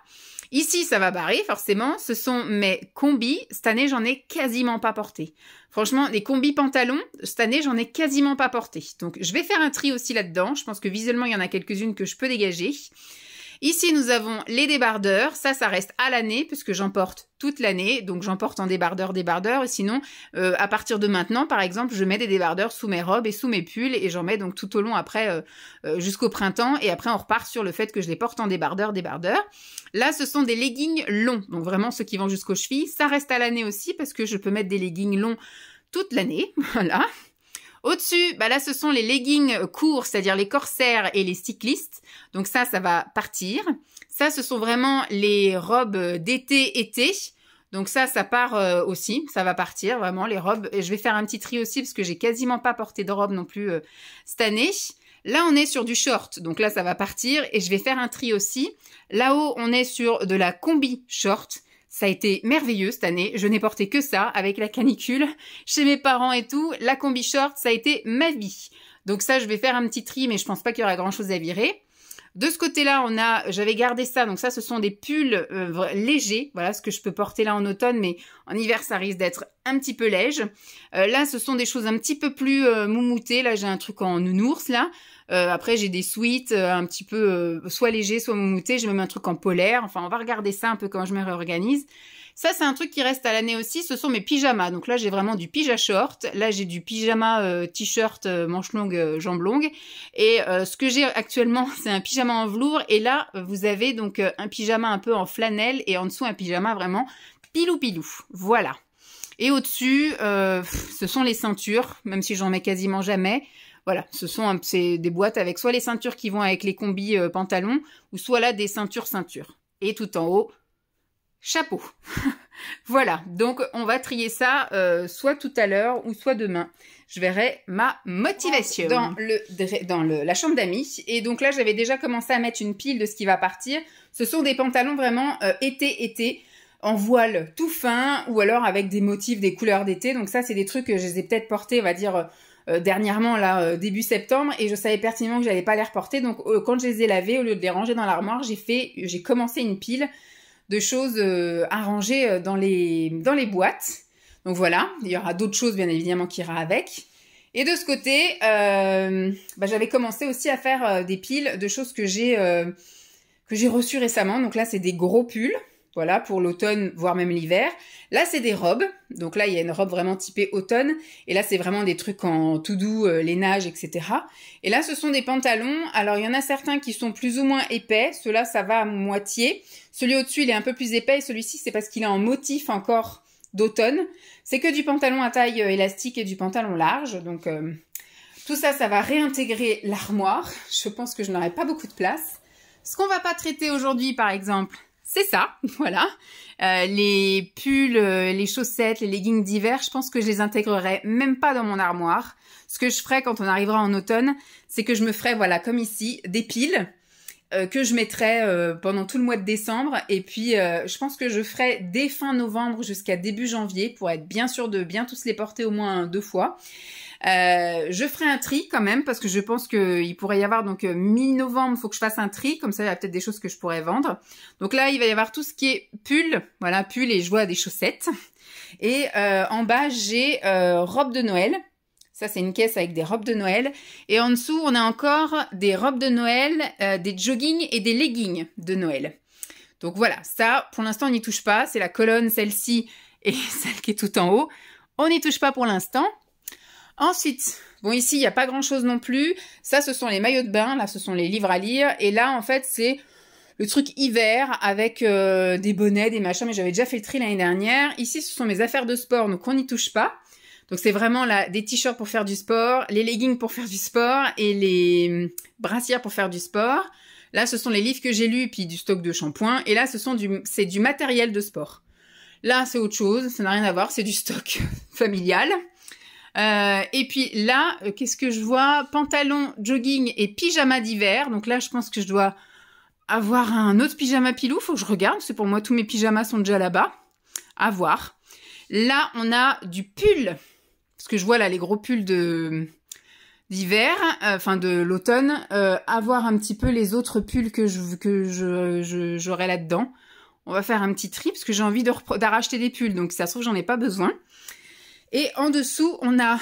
Ici, ça va barrer, forcément. Ce sont mes combis. Cette année, j'en ai quasiment pas porté. Franchement, les combis pantalons, cette année, j'en ai quasiment pas porté. Donc, je vais faire un tri aussi là-dedans. Je pense que visuellement, il y en a quelques-unes que je peux dégager. Ici, nous avons les débardeurs. Ça reste à l'année puisque j'en porte toute l'année. Donc, j'en porte en débardeur. Et sinon, à partir de maintenant, par exemple, je mets des débardeurs sous mes robes et sous mes pulls et j'en mets donc tout au long après jusqu'au printemps. Et après, on repart sur le fait que je les porte en débardeur. Là, ce sont des leggings longs. Donc, vraiment, ceux qui vont jusqu'aux chevilles. Ça reste à l'année aussi parce que je peux mettre des leggings longs toute l'année. Voilà. Au-dessus, bah là, ce sont les leggings courts, c'est-à-dire les corsaires et les cyclistes. Donc ça va partir. Ça, ce sont vraiment les robes d'été-été. Donc ça part aussi. Ça va partir, vraiment, les robes. Et je vais faire un petit tri aussi parce que j'ai quasiment pas porté de robe non plus cette année. Là, on est sur du short. Donc là, ça va partir. Et je vais faire un tri aussi. Là-haut, on est sur de la combi short. Ça a été merveilleux cette année, je n'ai porté que ça avec la canicule chez mes parents et tout. La combi short, ça a été ma vie. Donc ça, je vais faire un petit tri, mais je pense pas qu'il y aura grand chose à virer. De ce côté-là, j'avais gardé ça. Donc ça, ce sont des pulls légers. Voilà ce que je peux porter là en automne, mais en hiver, ça risque d'être un petit peu léger. Là, ce sont des choses un petit peu plus moumoutées. Là, j'ai un truc en nounours, là. Après, j'ai des sweats un petit peu soit légers, soit moumoutés. J'ai même un truc en polaire. Enfin, on va regarder ça un peu quand je me réorganise. Ça, c'est un truc qui reste à l'année aussi. Ce sont mes pyjamas. Donc là, j'ai vraiment du pyjama short. Là, j'ai du pyjama t-shirt manche longue, jambes longues. Et ce que j'ai actuellement, c'est un pyjama en velours. Et là, vous avez donc un pyjama un peu en flanelle et en dessous, un pyjama vraiment pilou-pilou. Voilà. Et au-dessus, ce sont les ceintures, même si j'en mets quasiment jamais. Voilà, c'est des boîtes avec soit les ceintures qui vont avec les combis pantalons, ou soit là des ceintures. Et tout en haut, chapeau. Voilà, donc on va trier ça soit tout à l'heure ou soit demain. Je verrai ma motivation dans la chambre d'amis. Et donc là, j'avais déjà commencé à mettre une pile de ce qui va partir. Ce sont des pantalons vraiment été, en voile tout fin ou alors avec des motifs, des couleurs d'été. Donc ça, c'est des trucs que je les ai peut-être portés, on va dire... dernièrement là début septembre et je savais pertinemment que j'allais pas les reporter donc quand je les ai lavés au lieu de les ranger dans l'armoire j'ai commencé une pile de choses à ranger dans les boîtes. Donc voilà, il y aura d'autres choses bien évidemment qui ira avec. Et de ce côté, j'avais commencé aussi à faire des piles de choses que j'ai reçues récemment. Donc là, c'est des gros pulls, voilà, pour l'automne, voire même l'hiver. Là, c'est des robes. Donc là, il y a une robe vraiment typée automne. Et là, c'est vraiment des trucs en tout doux, lainage, etc. Et là, ce sont des pantalons. Alors, il y en a certains qui sont plus ou moins épais. Ceux-là, ça va à moitié. Celui au-dessus, il est un peu plus épais. Et celui-ci, c'est parce qu'il est en motif encore d'automne. C'est que du pantalon à taille élastique et du pantalon large. Donc, tout ça, ça va réintégrer l'armoire. Je pense que je n'aurai pas beaucoup de place. Ce qu'on va pas traiter aujourd'hui, par exemple, c'est ça, voilà. Les pulls, les chaussettes, les leggings d'hiver, je pense que je les intégrerai même pas dans mon armoire. Ce que je ferai quand on arrivera en automne, c'est que je me ferai, voilà, comme ici, des piles que je mettrai pendant tout le mois de décembre. Et puis, je pense que je ferai dès fin novembre jusqu'à début janvier pour être bien sûr de bien tous les porter au moins 2 fois. Je ferai un tri quand même parce que je pense qu'il pourrait y avoir donc mi-novembre, il faut que je fasse un tri, comme ça il y a peut-être des choses que je pourrais vendre. Donc là il va y avoir tout ce qui est pull, voilà, pull et je vois des chaussettes. Et en bas j'ai robe de Noël. Ça c'est une caisse avec des robes de Noël. Et en dessous on a encore des robes de Noël, des joggings et des leggings de Noël. Donc voilà, ça pour l'instant on n'y touche pas, c'est la colonne, celle-ci et celle qui est tout en haut. On n'y touche pas pour l'instant. Ensuite, bon ici il n'y a pas grand chose non plus, ça ce sont les maillots de bain, là ce sont les livres à lire, et là en fait c'est le truc hiver avec des bonnets, des machins, mais j'avais déjà fait le tri l'année dernière. Ici ce sont mes affaires de sport, donc on n'y touche pas. Donc c'est vraiment là des t-shirts pour faire du sport, les leggings pour faire du sport et les brassières pour faire du sport. Là ce sont les livres que j'ai lus et puis du stock de shampoing, et là c'est du matériel de sport. Là c'est autre chose, ça n'a rien à voir, c'est du stock familial. Et puis là, qu'est-ce que je vois? Pantalon, jogging et pyjama d'hiver. Donc là, je pense que je dois avoir un autre pyjama pilou. Faut que je regarde, parce que pour moi, tous mes pyjamas sont déjà là-bas. À voir. Là, on a du pull. Parce que je vois là les gros pulls d'hiver, enfin de l'automne. À voir un petit peu les autres pulls que j'aurai là-dedans. On va faire un petit tri, parce que j'ai envie d'arracher des pulls. Donc ça se trouve, j'en ai pas besoin. Et en dessous, on a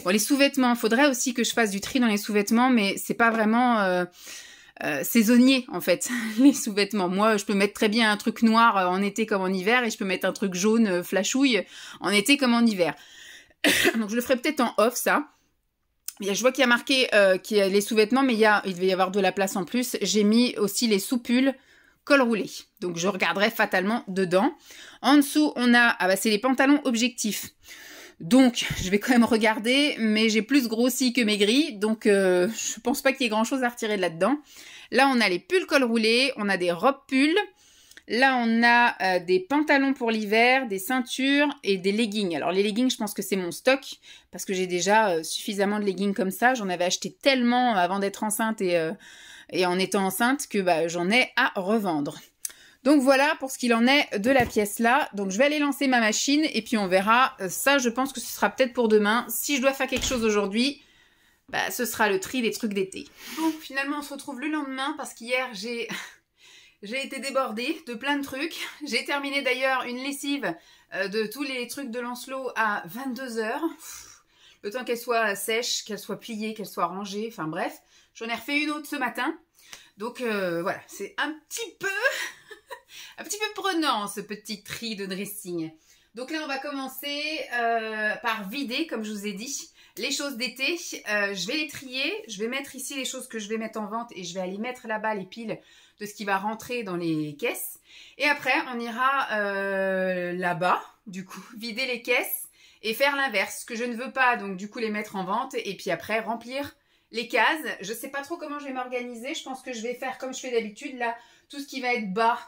bon, les sous-vêtements. Il faudrait aussi que je fasse du tri dans les sous-vêtements, mais c'est pas vraiment saisonnier, en fait, les sous-vêtements. Moi, je peux mettre très bien un truc noir en été comme en hiver, et je peux mettre un truc jaune flashouille en été comme en hiver. Donc, je le ferai peut-être en off, ça. Je vois qu'il y a marqué qu'il y a les sous-vêtements, mais il devait y avoir de la place en plus. J'ai mis aussi les sous-pulls col roulé. Donc, je regarderai fatalement dedans. En dessous, on a... c'est les pantalons objectifs. Donc, je vais quand même regarder, mais j'ai plus grossi que maigri. Donc, je pense pas qu'il y ait grand-chose à retirer de là-dedans. Là, on a les pulls col roulé. On a des robes pulls. Là, on a des pantalons pour l'hiver, des ceintures et des leggings. Alors, les leggings, je pense que c'est mon stock parce que j'ai déjà suffisamment de leggings comme ça. J'en avais acheté tellement avant d'être enceinte et en étant enceinte que j'en ai à revendre. Donc voilà pour ce qu'il en est de la pièce là. Donc je vais aller lancer ma machine et puis on verra. Ça je pense que ce sera peut-être pour demain. Si je dois faire quelque chose aujourd'hui, ce sera le tri des trucs d'été. Bon, finalement on se retrouve le lendemain parce qu'hier j'ai été débordée de plein de trucs. J'ai terminé d'ailleurs une lessive de tous les trucs de Lancelot à 22 h. Le temps qu'elle soit sèche, qu'elle soit pliée, qu'elle soit rangée, enfin bref. J'en ai refait une autre ce matin. Donc voilà, c'est un petit peu prenant ce petit tri de dressing. Donc là, on va commencer par vider, comme je vous ai dit, les choses d'été. Je vais les trier. Je vais mettre ici les choses que je vais mettre en vente et je vais aller mettre là-bas les piles de ce qui va rentrer dans les caisses. Et après, on ira là-bas, du coup, vider les caisses et faire l'inverse. Ce que je ne veux pas, donc du coup, les mettre en vente et puis après, remplir les cases. Je ne sais pas trop comment je vais m'organiser. Je pense que je vais faire comme je fais d'habitude. Là, tout ce qui va être bas,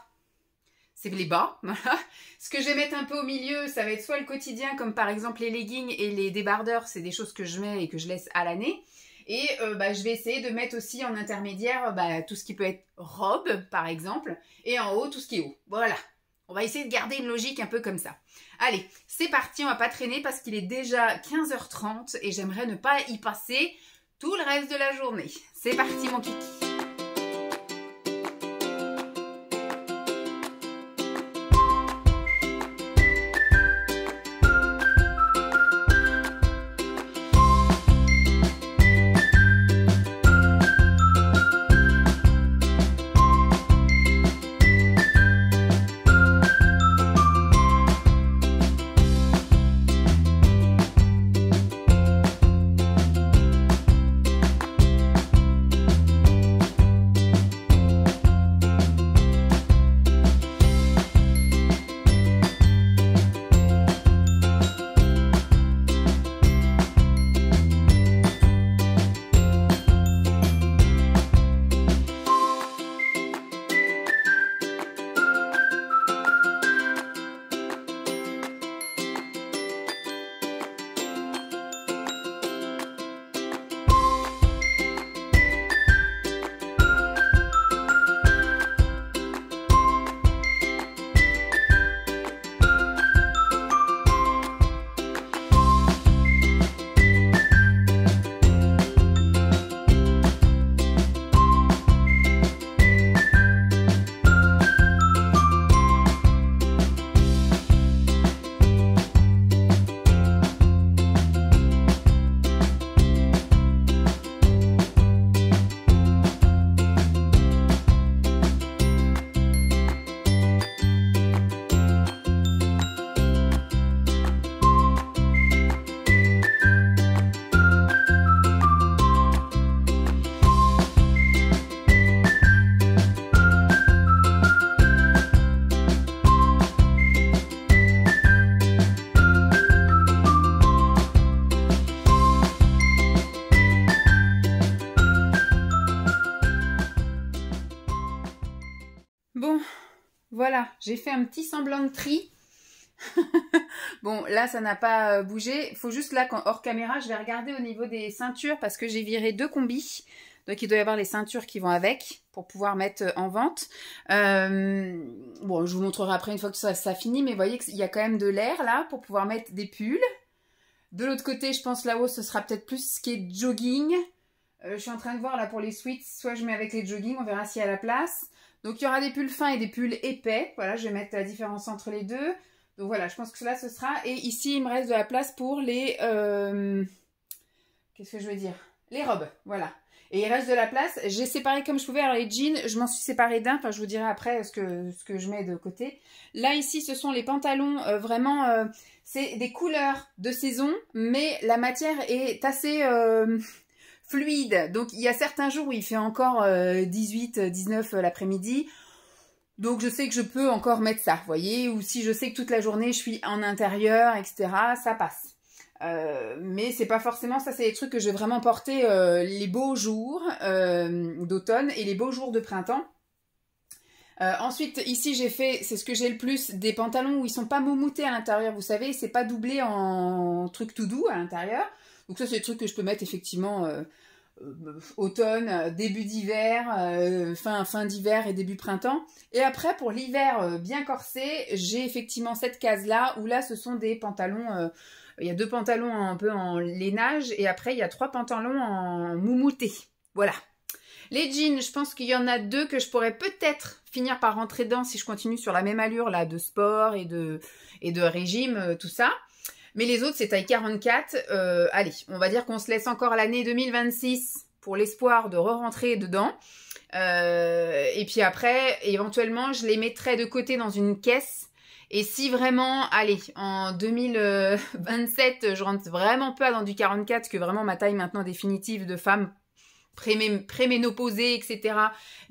c'est les bas. Voilà. Ce que je vais mettre un peu au milieu, ça va être soit le quotidien, comme par exemple les leggings et les débardeurs. C'est des choses que je mets et que je laisse à l'année. Et je vais essayer de mettre aussi en intermédiaire tout ce qui peut être robe, par exemple. Et en haut, tout ce qui est haut. Voilà. On va essayer de garder une logique un peu comme ça. Allez, c'est parti. On va pas traîner parce qu'il est déjà 15 h 30 et j'aimerais ne pas y passer tout le reste de la journée. C'est parti mon kiki. voilà, j'ai fait un petit semblant de tri. Bon, là, ça n'a pas bougé. Il faut juste là, hors caméra, je vais regarder au niveau des ceintures parce que j'ai viré 2 combis. Donc, il doit y avoir les ceintures qui vont avec pour pouvoir mettre en vente. Bon, je vous montrerai après une fois que ça finit. Mais vous voyez qu'il y a quand même de l'air là pour pouvoir mettre des pulls. De l'autre côté, je pense là-haut, ce sera peut-être plus ce qui est jogging. Je suis en train de voir là pour les sweats. Soit je mets avec les jogging, on verra s'il y a la place. Donc, il y aura des pulls fins et des pulls épais. Voilà, je vais mettre la différence entre les deux. Donc voilà, je pense que là, ce sera... Et ici, il me reste de la place pour les... Qu'est-ce que je veux dire? Les robes, voilà. Et il reste de la place. J'ai séparé comme je pouvais. Alors les jeans, je m'en suis séparée d'un. Enfin, je vous dirai après ce que je mets de côté. Là, ici, ce sont les pantalons vraiment... c'est des couleurs de saison, mais la matière est assez... fluide. Donc, il y a certains jours où il fait encore 18, 19 l'après-midi. Donc, je sais que je peux encore mettre ça, vous voyez. Ou si je sais que toute la journée, je suis en intérieur, etc., ça passe. Mais c'est pas forcément ça. C'est des trucs que je vais vraiment porter les beaux jours d'automne et les beaux jours de printemps. Ensuite, ici, j'ai fait, c'est ce que j'ai le plus, des pantalons où ils sont pas moumoutés à l'intérieur. Vous savez, c'est pas doublé en truc tout doux à l'intérieur. Donc ça, c'est des trucs que je peux mettre effectivement automne, début d'hiver, fin d'hiver et début printemps. Et après, pour l'hiver bien corsé, j'ai effectivement cette case-là, où là, ce sont des pantalons... il y a 2 pantalons un peu en lainage, et après, il y a 3 pantalons en moumouté. Voilà. Les jeans, je pense qu'il y en a 2 que je pourrais peut-être finir par rentrer dedans si je continue sur la même allure là de sport et de régime, tout ça. Mais les autres, c'est taille 44. Allez, on va dire qu'on se laisse encore l'année 2026 pour l'espoir de re-rentrer dedans. Et puis après, éventuellement, je les mettrai de côté dans une caisse. Et si vraiment, allez, en 2027, je rentre vraiment pas dans du 44, que vraiment ma taille maintenant définitive de femme préménopausée, etc.,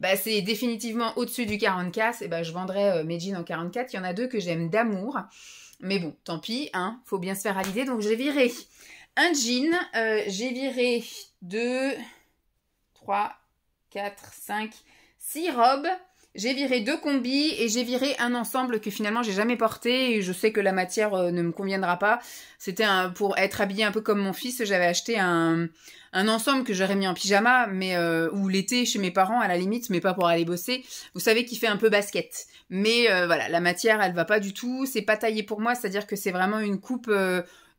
bah, c'est définitivement au-dessus du 44, et bah, je vendrai mes jeans en 44. Il y en a 2 que j'aime d'amour. Mais bon, tant pis, hein, faut bien se faire à l'idée. Donc, j'ai viré un jean, j'ai viré 2, 3, 4, 5, 6 robes. J'ai viré 2 combis et j'ai viré un ensemble que finalement j'ai jamais porté et je sais que la matière ne me conviendra pas. C'était pour être habillée un peu comme mon fils. J'avais acheté un ensemble que j'aurais mis en pyjama, mais ou l'été chez mes parents à la limite, mais pas pour aller bosser. Vous savez qu'il fait un peu basket. Mais voilà, la matière elle va pas du tout. C'est pas taillé pour moi, c'est-à-dire que c'est vraiment une coupe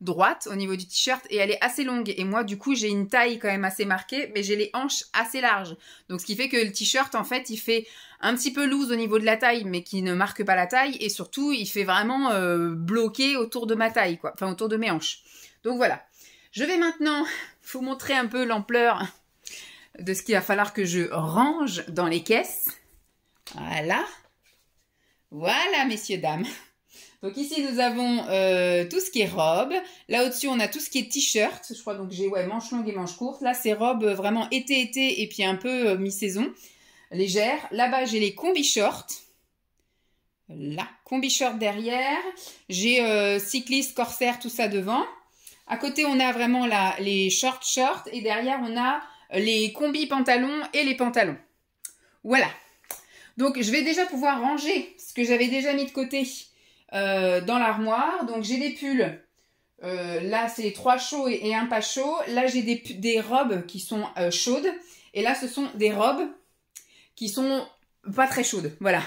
droite au niveau du t-shirt et elle est assez longue. Et moi du coup j'ai une taille quand même assez marquée, mais j'ai les hanches assez larges. Donc ce qui fait que le t-shirt en fait il fait un petit peu loose au niveau de la taille, mais qui ne marque pas la taille. Et surtout, il fait vraiment bloqué autour de ma taille, quoi. Enfin, autour de mes hanches. Donc voilà. Je vais maintenant vous montrer un peu l'ampleur de ce qu'il va falloir que je range dans les caisses. Voilà. Voilà, messieurs, dames. Donc ici, nous avons tout ce qui est robe. Là, au-dessus, on a tout ce qui est t-shirt. Je crois donc j'ai manches longues et manches courtes. Là, c'est robe vraiment été et puis un peu mi-saison. Légère. Là-bas, j'ai les combi shorts. Là, combi shorts derrière. J'ai cycliste, corsaire, tout ça devant. À côté, on a vraiment là les shorts. Et derrière, on a les combi pantalons et les pantalons. Voilà. Donc, je vais déjà pouvoir ranger ce que j'avais déjà mis de côté dans l'armoire. Donc, j'ai des pulls. Là, c'est 3 chauds et 1 pas chaud. Là, j'ai des robes qui sont chaudes. Et là, ce sont des robes qui sont pas très chaudes, voilà.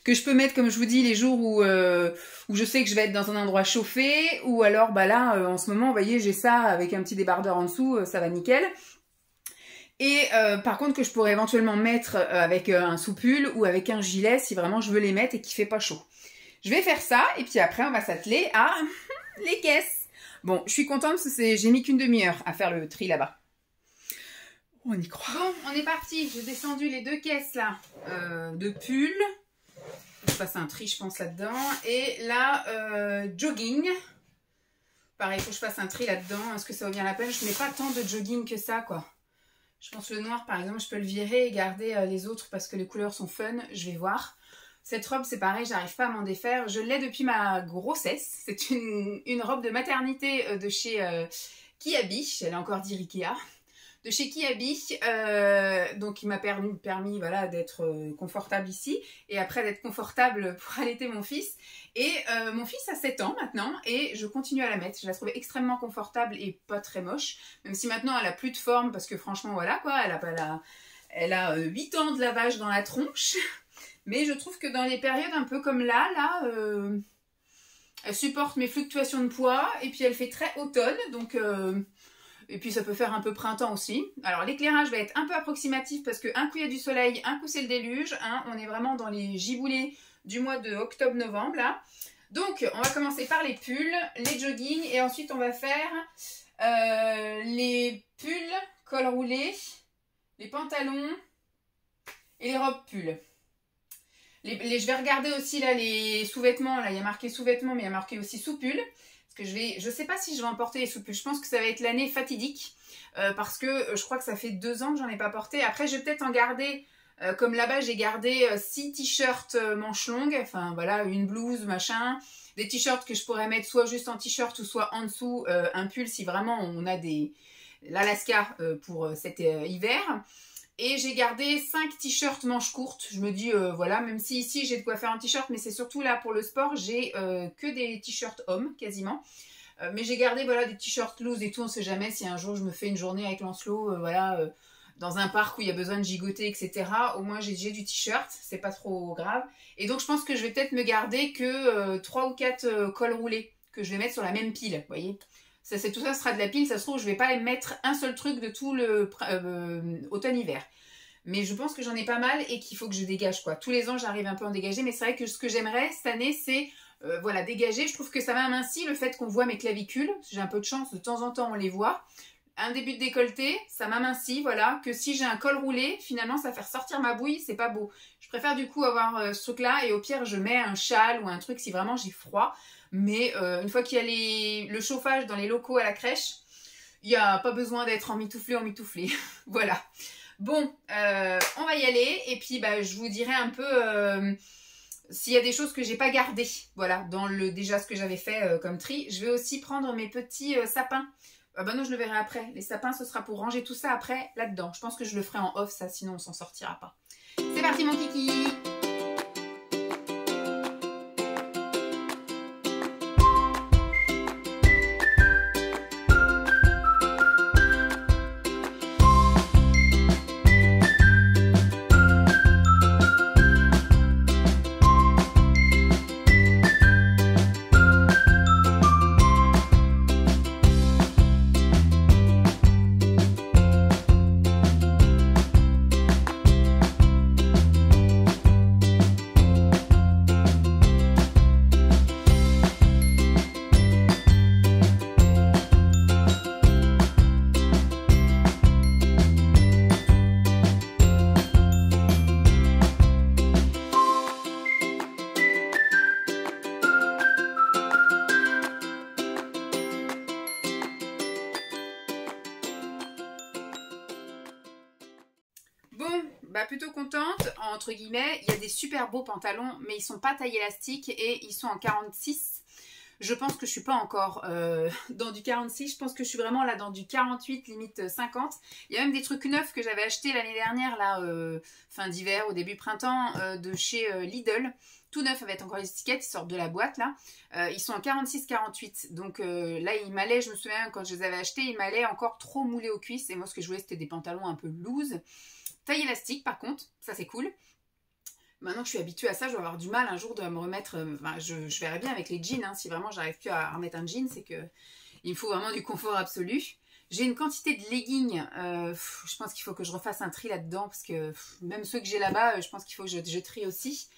Que je peux mettre, comme je vous dis, les jours où je sais que je vais être dans un endroit chauffé, ou alors, bah là, en ce moment, vous voyez, j'ai ça avec un petit débardeur en dessous, ça va nickel. Et par contre, que je pourrais éventuellement mettre avec un sous-pull ou avec un gilet, si vraiment je veux les mettre et qu'il fait pas chaud. Je vais faire ça, et puis après, on va s'atteler à les caisses. Bon, je suis contente parce que j'ai mis qu'une demi-heure à faire le tri là-bas. On y croit. Bon, on est parti. J'ai descendu les 2 caisses là de pulls. Je passe un tri, je pense, là-dedans. Et là, jogging. Pareil, il faut que je fasse un tri là-dedans. Est-ce que ça vaut bien la peine? Je mets pas tant de jogging que ça, quoi. Je pense que le noir, par exemple, je peux le virer et garder les autres parce que les couleurs sont fun. Je vais voir. Cette robe, c'est pareil, j'arrive pas à m'en défaire. Je l'ai depuis ma grossesse. C'est une robe de maternité de chez Kiabi. Elle est encore dit Ikea. de chez Kiabi, donc il m'a permis voilà, d'être confortable ici, et après d'être confortable pour allaiter mon fils. Et mon fils a 7 ans maintenant, et je continue à la mettre. Je la trouvais extrêmement confortable et pas très moche, même si maintenant elle a plus de forme, parce que franchement voilà quoi, elle a 8 ans de lavage dans la tronche. Mais je trouve que dans les périodes un peu comme là, elle supporte mes fluctuations de poids, et puis elle fait très automne, donc... et puis ça peut faire un peu printemps aussi. Alors l'éclairage va être un peu approximatif parce qu'un coup il y a du soleil, un coup c'est le déluge. Hein. On est vraiment dans les giboulées du mois de octobre-novembre là. Donc on va commencer par les pulls, les joggings et ensuite on va faire les pulls, col roulé, les pantalons et les robes pulls. Je vais regarder aussi là les sous-vêtements. Là il y a marqué sous-vêtements mais il y a marqué aussi sous-pulls. Parce que je sais pas si je vais en porter les sous-pulls. Je pense que ça va être l'année fatidique. Parce que je crois que ça fait 2 ans que j'en ai pas porté. Après, je vais peut-être en garder. Comme là-bas, j'ai gardé 6 t-shirts manches longues. Enfin, voilà, une blouse, machin. Des t-shirts que je pourrais mettre soit juste en t-shirt ou soit en dessous un pull si vraiment on a l'Alaska pour cet hiver. Et j'ai gardé 5 t-shirts manches courtes. Je me dis, voilà, même si ici j'ai de quoi faire un t-shirt, mais c'est surtout là pour le sport, j'ai que des t-shirts hommes, quasiment. Mais j'ai gardé, voilà, des t-shirts loose et tout, on sait jamais si un jour je me fais une journée avec Lancelot, voilà, dans un parc où il y a besoin de gigoter, etc. Au moins j'ai du t-shirt, c'est pas trop grave. Et donc je pense que je vais peut-être me garder que 3 ou 4 cols roulés, que je vais mettre sur la même pile, vous voyez. Tout ça sera de la pile, ça se trouve je vais pas mettre un seul truc de tout le automne-hiver. Mais je pense que j'en ai pas mal et qu'il faut que je dégage quoi. Tous les ans j'arrive un peu à en dégager, mais c'est vrai que ce que j'aimerais cette année c'est voilà, dégager. Je trouve que ça m'amincit le fait qu'on voit mes clavicules. J'ai un peu de chance, de temps en temps on les voit. Un début de décolleté, ça m'amincit, voilà. Que si j'ai un col roulé, finalement ça fait ressortir ma bouille, c'est pas beau. Je préfère du coup avoir ce truc là et au pire je mets un châle ou un truc si vraiment j'ai froid. Mais une fois qu'il y a le chauffage dans les locaux à la crèche, il n'y a pas besoin d'être emmitouflé. Voilà. Bon, on va y aller. Et puis, bah, je vous dirai un peu s'il y a des choses que j'ai pas gardées. Voilà, dans déjà ce que j'avais fait comme tri. Je vais aussi prendre mes petits sapins. Bah non, je le verrai après. Les sapins, ce sera pour ranger tout ça après, là-dedans. Je pense que je le ferai en off, ça, sinon on s'en sortira pas. C'est parti, mon kiki! Bon, bah plutôt contente, entre guillemets, il y a des super beaux pantalons, mais ils sont pas taille élastique et ils sont en 46. Je pense que je suis pas encore dans du 46, je pense que je suis vraiment là dans du 48, limite 50. Il y a même des trucs neufs que j'avais achetés l'année dernière, là, fin d'hiver, au début printemps, de chez Lidl. Tout neuf avec encore les étiquettes, ils sortent de la boîte là. Ils sont en 46-48. Donc là, ils m'allaient, je me souviens quand je les avais achetés, ils m'allaient encore trop moulés aux cuisses. Et moi, ce que je voulais, c'était des pantalons un peu loose. Taille élastique par contre, ça c'est cool. Maintenant que je suis habituée à ça, je vais avoir du mal un jour de me remettre... je verrai bien avec les jeans, hein, si vraiment j'arrive plus à remettre un jean, c'est que il me faut vraiment du confort absolu. J'ai une quantité de leggings, je pense qu'il faut que je refasse un tri là-dedans, parce que même ceux que j'ai là-bas, je pense qu'il faut que je trie aussi.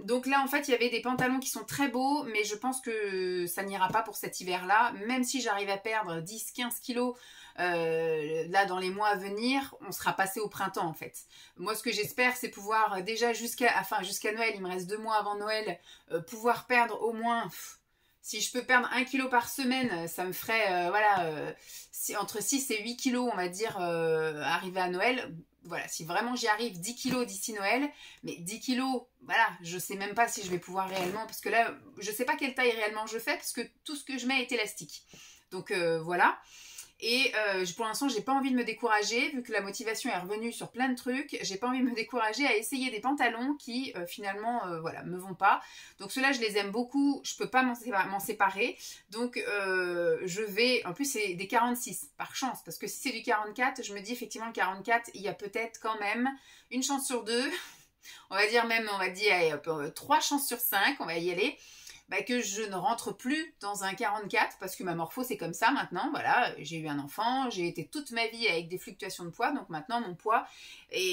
Donc là en fait il y avait des pantalons qui sont très beaux, mais je pense que ça n'ira pas pour cet hiver là, même si j'arrive à perdre 10-15 kilos là dans les mois à venir, on sera passé au printemps en fait. Moi ce que j'espère c'est pouvoir déjà jusqu'à Noël, il me reste 2 mois avant Noël, pouvoir perdre au moins, si je peux perdre 1 kilo par semaine, ça me ferait voilà, entre 6 et 8 kilos on va dire arrivé à Noël. Voilà, si vraiment j'y arrive, 10 kilos d'ici Noël, mais 10 kilos, voilà, je sais même pas si je vais pouvoir réellement, parce que là, je sais pas quelle taille réellement je fais, parce que tout ce que je mets est élastique. Donc voilà. Et pour l'instant, j'ai pas envie de me décourager, vu que la motivation est revenue sur plein de trucs. J'ai pas envie de me décourager à essayer des pantalons qui finalement, voilà, me vont pas. Donc ceux-là, je les aime beaucoup. Je peux pas m'en séparer. Donc je vais, en plus c'est des 46 par chance, parce que si c'est du 44, je me dis effectivement le 44, il y a peut-être quand même une chance sur deux. On va dire même, on va dire allez, 3 chances sur 5, on va y aller. Bah, que je ne rentre plus dans un 44 parce que ma morpho c'est comme ça maintenant, voilà, j'ai eu un enfant, j'ai été toute ma vie avec des fluctuations de poids, donc maintenant mon poids,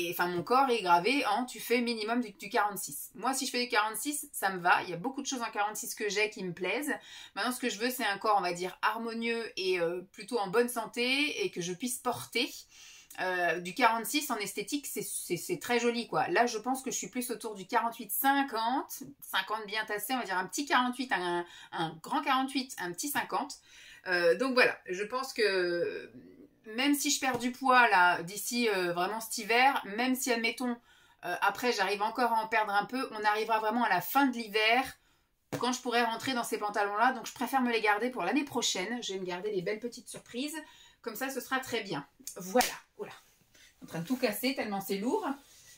enfin mon corps est gravé en tu fais minimum du 46. Moi si je fais du 46, ça me va, il y a beaucoup de choses en 46 que j'ai qui me plaisent. Maintenant ce que je veux c'est un corps on va dire harmonieux et plutôt en bonne santé et que je puisse porter. Du 46 en esthétique c'est très joli quoi. Là je pense que je suis plus autour du 48-50, 50 bien tassé, on va dire un petit 48, un grand 48, un petit 50. Donc voilà, je pense que même si je perds du poids là d'ici vraiment cet hiver, même si admettons après j'arrive encore à en perdre un peu, on arrivera vraiment à la fin de l'hiver quand je pourrai rentrer dans ces pantalons là, donc je préfère me les garder pour l'année prochaine. Je vais me garder des belles petites surprises. Comme ça, ce sera très bien. Voilà. Oula. En train de tout casser tellement c'est lourd.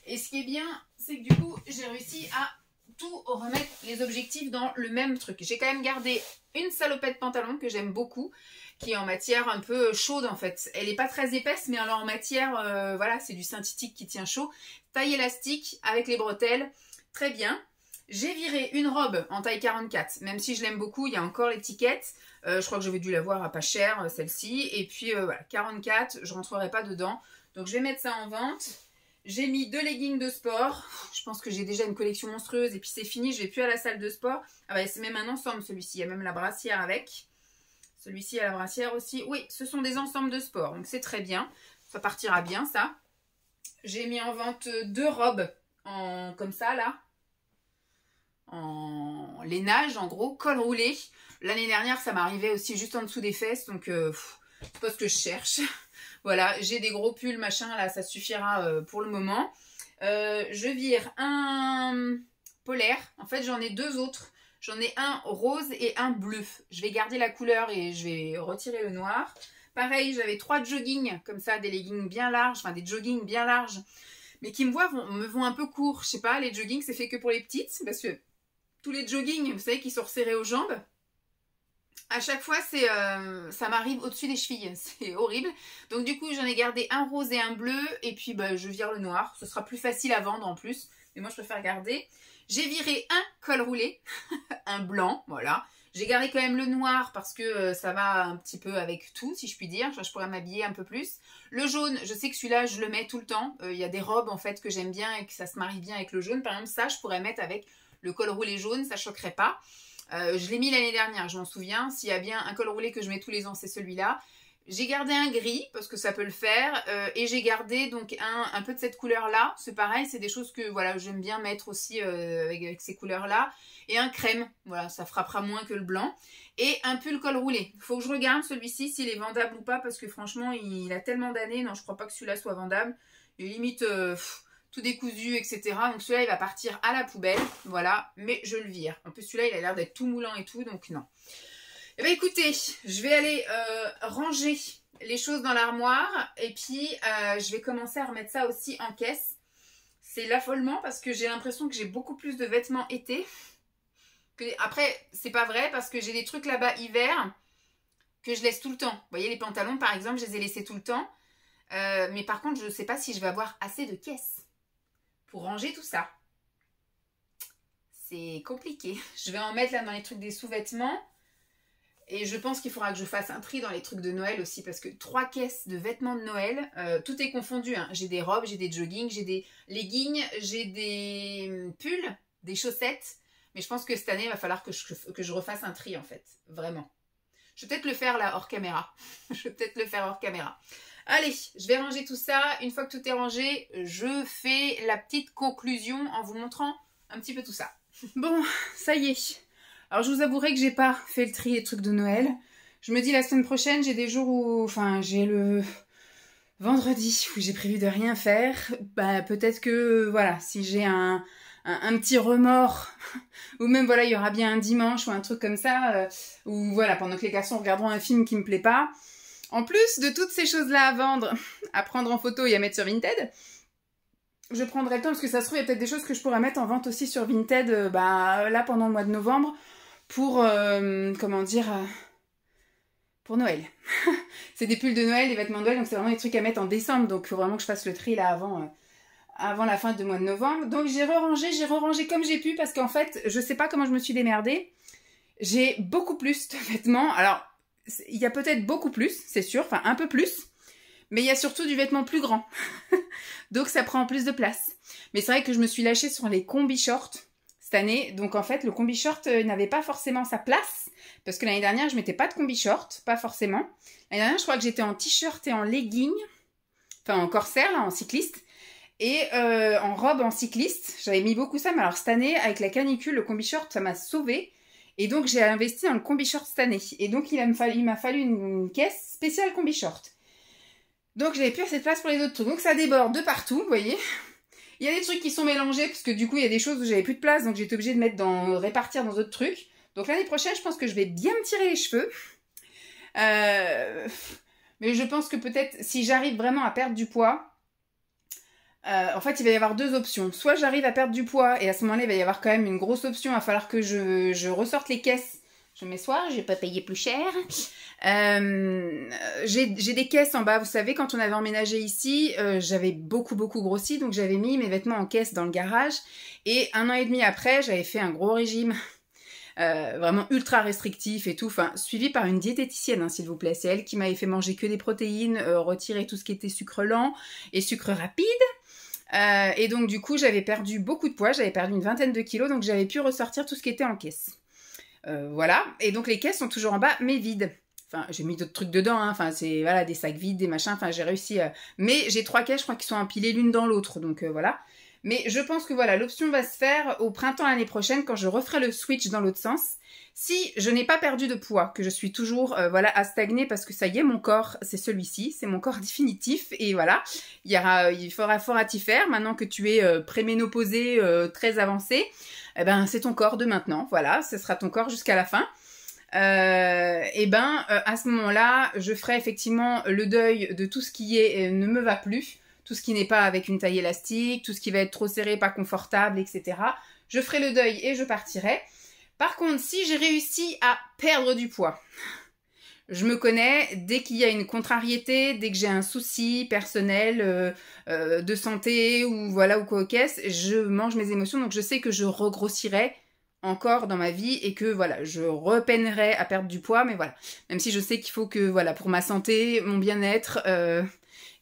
Et ce qui est bien, c'est que du coup, j'ai réussi à tout remettre les objectifs dans le même truc. J'ai quand même gardé une salopette pantalon que j'aime beaucoup, qui est en matière un peu chaude en fait. Elle n'est pas très épaisse, mais alors en matière, voilà, c'est du synthétique qui tient chaud. Taille élastique avec les bretelles. Très bien. J'ai viré une robe en taille 44, même si je l'aime beaucoup, il y a encore l'étiquette. Je crois que j'avais dû la voir à pas cher, celle-ci. Et puis voilà, 44, je ne rentrerai pas dedans. Donc je vais mettre ça en vente. J'ai mis 2 leggings de sport. Je pense que j'ai déjà une collection monstrueuse. Et puis c'est fini, je vais plus à la salle de sport. Ah bah c'est même un ensemble celui-ci. Il y a même la brassière avec. Celui-ci a la brassière aussi. Oui, ce sont des ensembles de sport. Donc c'est très bien. Ça partira bien ça. J'ai mis en vente 2 robes comme ça là. En lainage en gros, col roulé. L'année dernière ça m'arrivait aussi juste en dessous des fesses, donc c'est pas ce que je cherche. Voilà, j'ai des gros pulls machin là, ça suffira pour le moment. Je vire un polaire, en fait j'en ai 2 autres. J'en ai un rose et un bleu. Je vais garder la couleur et je vais retirer le noir. Pareil, j'avais 3 joggings comme ça, des leggings bien larges, enfin des joggings bien larges, mais qui me vont un peu court. Je sais pas, les joggings c'est fait que pour les petites, parce que tous les joggings, vous savez, qui sont resserrés aux jambes, à chaque fois, ça m'arrive au-dessus des chevilles. C'est horrible. Donc du coup, j'en ai gardé un rose et un bleu. Et puis, bah, je vire le noir. Ce sera plus facile à vendre en plus. Mais moi, je préfère garder. J'ai viré un col roulé. Un blanc, voilà. J'ai gardé quand même le noir parce que ça va un petit peu avec tout, si je puis dire. Je pourrais m'habiller un peu plus. Le jaune, je sais que celui-là, je le mets tout le temps. Il y a des robes, en fait, que j'aime bien et que ça se marie bien avec le jaune. Par exemple, ça, je pourrais mettre avec le col roulé jaune, ça choquerait pas. Je l'ai mis l'année dernière, je m'en souviens. S'il y a bien un col roulé que je mets tous les ans, c'est celui-là. J'ai gardé un gris, parce que ça peut le faire. Et j'ai gardé donc un peu de cette couleur-là. C'est pareil, c'est des choses que voilà, j'aime bien mettre aussi avec ces couleurs-là. Et un crème, voilà, ça frappera moins que le blanc. Et un pull col roulé. Il faut que je regarde celui-ci, s'il est vendable ou pas, parce que franchement, il a tellement d'années. Non, je crois pas que celui-là soit vendable. Il est limite... tout décousu, etc. Donc celui-là, il va partir à la poubelle. Voilà, mais je le vire. En plus, celui-là, il a l'air d'être tout moulant et tout, donc non. Eh bien, écoutez, je vais aller ranger les choses dans l'armoire. Et puis, je vais commencer à remettre ça aussi en caisse. C'est l'affolement parce que j'ai l'impression que j'ai beaucoup plus de vêtements été. Après, c'est pas vrai parce que j'ai des trucs là-bas hiver que je laisse tout le temps. Vous voyez, les pantalons, par exemple, je les ai laissés tout le temps. Mais par contre, je ne sais pas si je vais avoir assez de caisses pour ranger tout ça. C'est compliqué. Je vais en mettre là dans les trucs des sous-vêtements. Et je pense qu'il faudra que je fasse un tri dans les trucs de Noël aussi. Parce que 3 caisses de vêtements de Noël, tout est confondu. Hein. J'ai des robes, j'ai des joggings, j'ai des leggings, j'ai des pulls, des chaussettes. Mais je pense que cette année, il va falloir que je refasse un tri en fait. Vraiment. Je vais peut-être le faire là hors caméra. Je vais peut-être le faire hors caméra. Allez, je vais ranger tout ça. Une fois que tout est rangé, je fais la petite conclusion en vous montrant un petit peu tout ça. Bon, ça y est. Alors, je vous avouerai que j'ai pas fait le tri des trucs de Noël. Je me dis la semaine prochaine, j'ai des jours où... Enfin, j'ai le vendredi où j'ai prévu de rien faire. Bah, peut-être que, voilà, si j'ai un petit remords, ou même, voilà, il y aura bien un dimanche ou un truc comme ça, où, voilà, pendant que les garçons regarderont un film qui me plaît pas, En plus de toutes ces choses-là à vendre, à prendre en photo et à mettre sur Vinted, je prendrai le temps, parce que ça se trouve, il y a peut-être des choses que je pourrais mettre en vente aussi sur Vinted, là, pendant le mois de novembre, pour, comment dire, pour Noël. C'est des pulls de Noël, des vêtements de Noël, donc c'est vraiment des trucs à mettre en décembre, donc il faut vraiment que je fasse le tri, là, avant la fin du mois de novembre. Donc j'ai re-rangé comme j'ai pu, parce qu'en fait, je sais pas comment je me suis démerdée. J'ai beaucoup plus de vêtements, alors... Il y a peut-être beaucoup plus, c'est sûr, enfin un peu plus, mais il y a surtout du vêtement plus grand. Donc ça prend plus de place. Mais c'est vrai que je me suis lâchée sur les combi shorts cette année. Donc en fait, le combi short n'avait pas forcément sa place, parce que l'année dernière, je mettais pas de combi short, pas forcément. L'année dernière, je crois que j'étais en t-shirt et en legging, enfin en corsaire, là, en cycliste, et en robe en cycliste. J'avais mis beaucoup ça, mais alors cette année, avec la canicule, le combi short, ça m'a sauvée. Et donc, j'ai investi dans le combi short cette année. Et donc, il m'a fallu une caisse spéciale combi short. Donc, j'avais plus assez de place pour les autres trucs. Donc, ça déborde de partout, vous voyez. Il y a des trucs qui sont mélangés, parce que du coup, il y a des choses où j'avais plus de place. Donc, j'étais obligée de répartir dans d'autres trucs. Donc, l'année prochaine, je pense que je vais bien me tirer les cheveux. Mais je pense que peut-être, si j'arrive vraiment à perdre du poids... en fait, il va y avoir deux options. Soit j'arrive à perdre du poids et à ce moment-là, il va y avoir quand même une grosse option. Il va falloir que je ressorte les caisses. Je m'assois, je vais pas payer plus cher. J'ai des caisses en bas. Vous savez, quand on avait emménagé ici, j'avais beaucoup grossi. Donc, j'avais mis mes vêtements en caisse dans le garage. Et 1 an et demi après, j'avais fait un gros régime. Vraiment ultra restrictif et tout, enfin suivi par une diététicienne, hein, s'il vous plaît. C'est elle qui m'avait fait manger que des protéines, retirer tout ce qui était sucre lent et sucre rapide. Et donc du coup j'avais perdu beaucoup de poids, j'avais perdu une 20aine de kilos, donc j'avais pu ressortir tout ce qui était en caisse. Voilà, et donc les caisses sont toujours en bas, mais vides. Enfin, j'ai mis d'autres trucs dedans, hein. Enfin, c'est voilà, des sacs vides, des machins, enfin j'ai réussi... Mais j'ai 3 caisses, je crois, qui sont empilées l'une dans l'autre, donc voilà. Mais je pense que voilà, l'option va se faire au printemps l'année prochaine, quand je referai le switch dans l'autre sens. Si je n'ai pas perdu de poids, que je suis toujours voilà, à stagner, parce que ça y est, mon corps, c'est celui-ci, c'est mon corps définitif, et voilà, il faudra t'y faire, maintenant que tu es préménopausée, très avancée, eh ben, c'est ton corps de maintenant, voilà, ce sera ton corps jusqu'à la fin. À ce moment-là, je ferai effectivement le deuil de tout ce qui ne me va plus, tout ce qui n'est pas avec une taille élastique, tout ce qui va être trop serré, pas confortable, etc. Je ferai le deuil et je partirai. Par contre, si j'ai réussi à perdre du poids, je me connais, dès qu'il y a une contrariété, dès que j'ai un souci personnel de santé ou voilà ou quoi qu'est-ce, je mange mes émotions, donc je sais que je regrossirai encore dans ma vie et que voilà, je repeinerai à perdre du poids, mais voilà, même si je sais qu'il faut que voilà, pour ma santé, mon bien-être,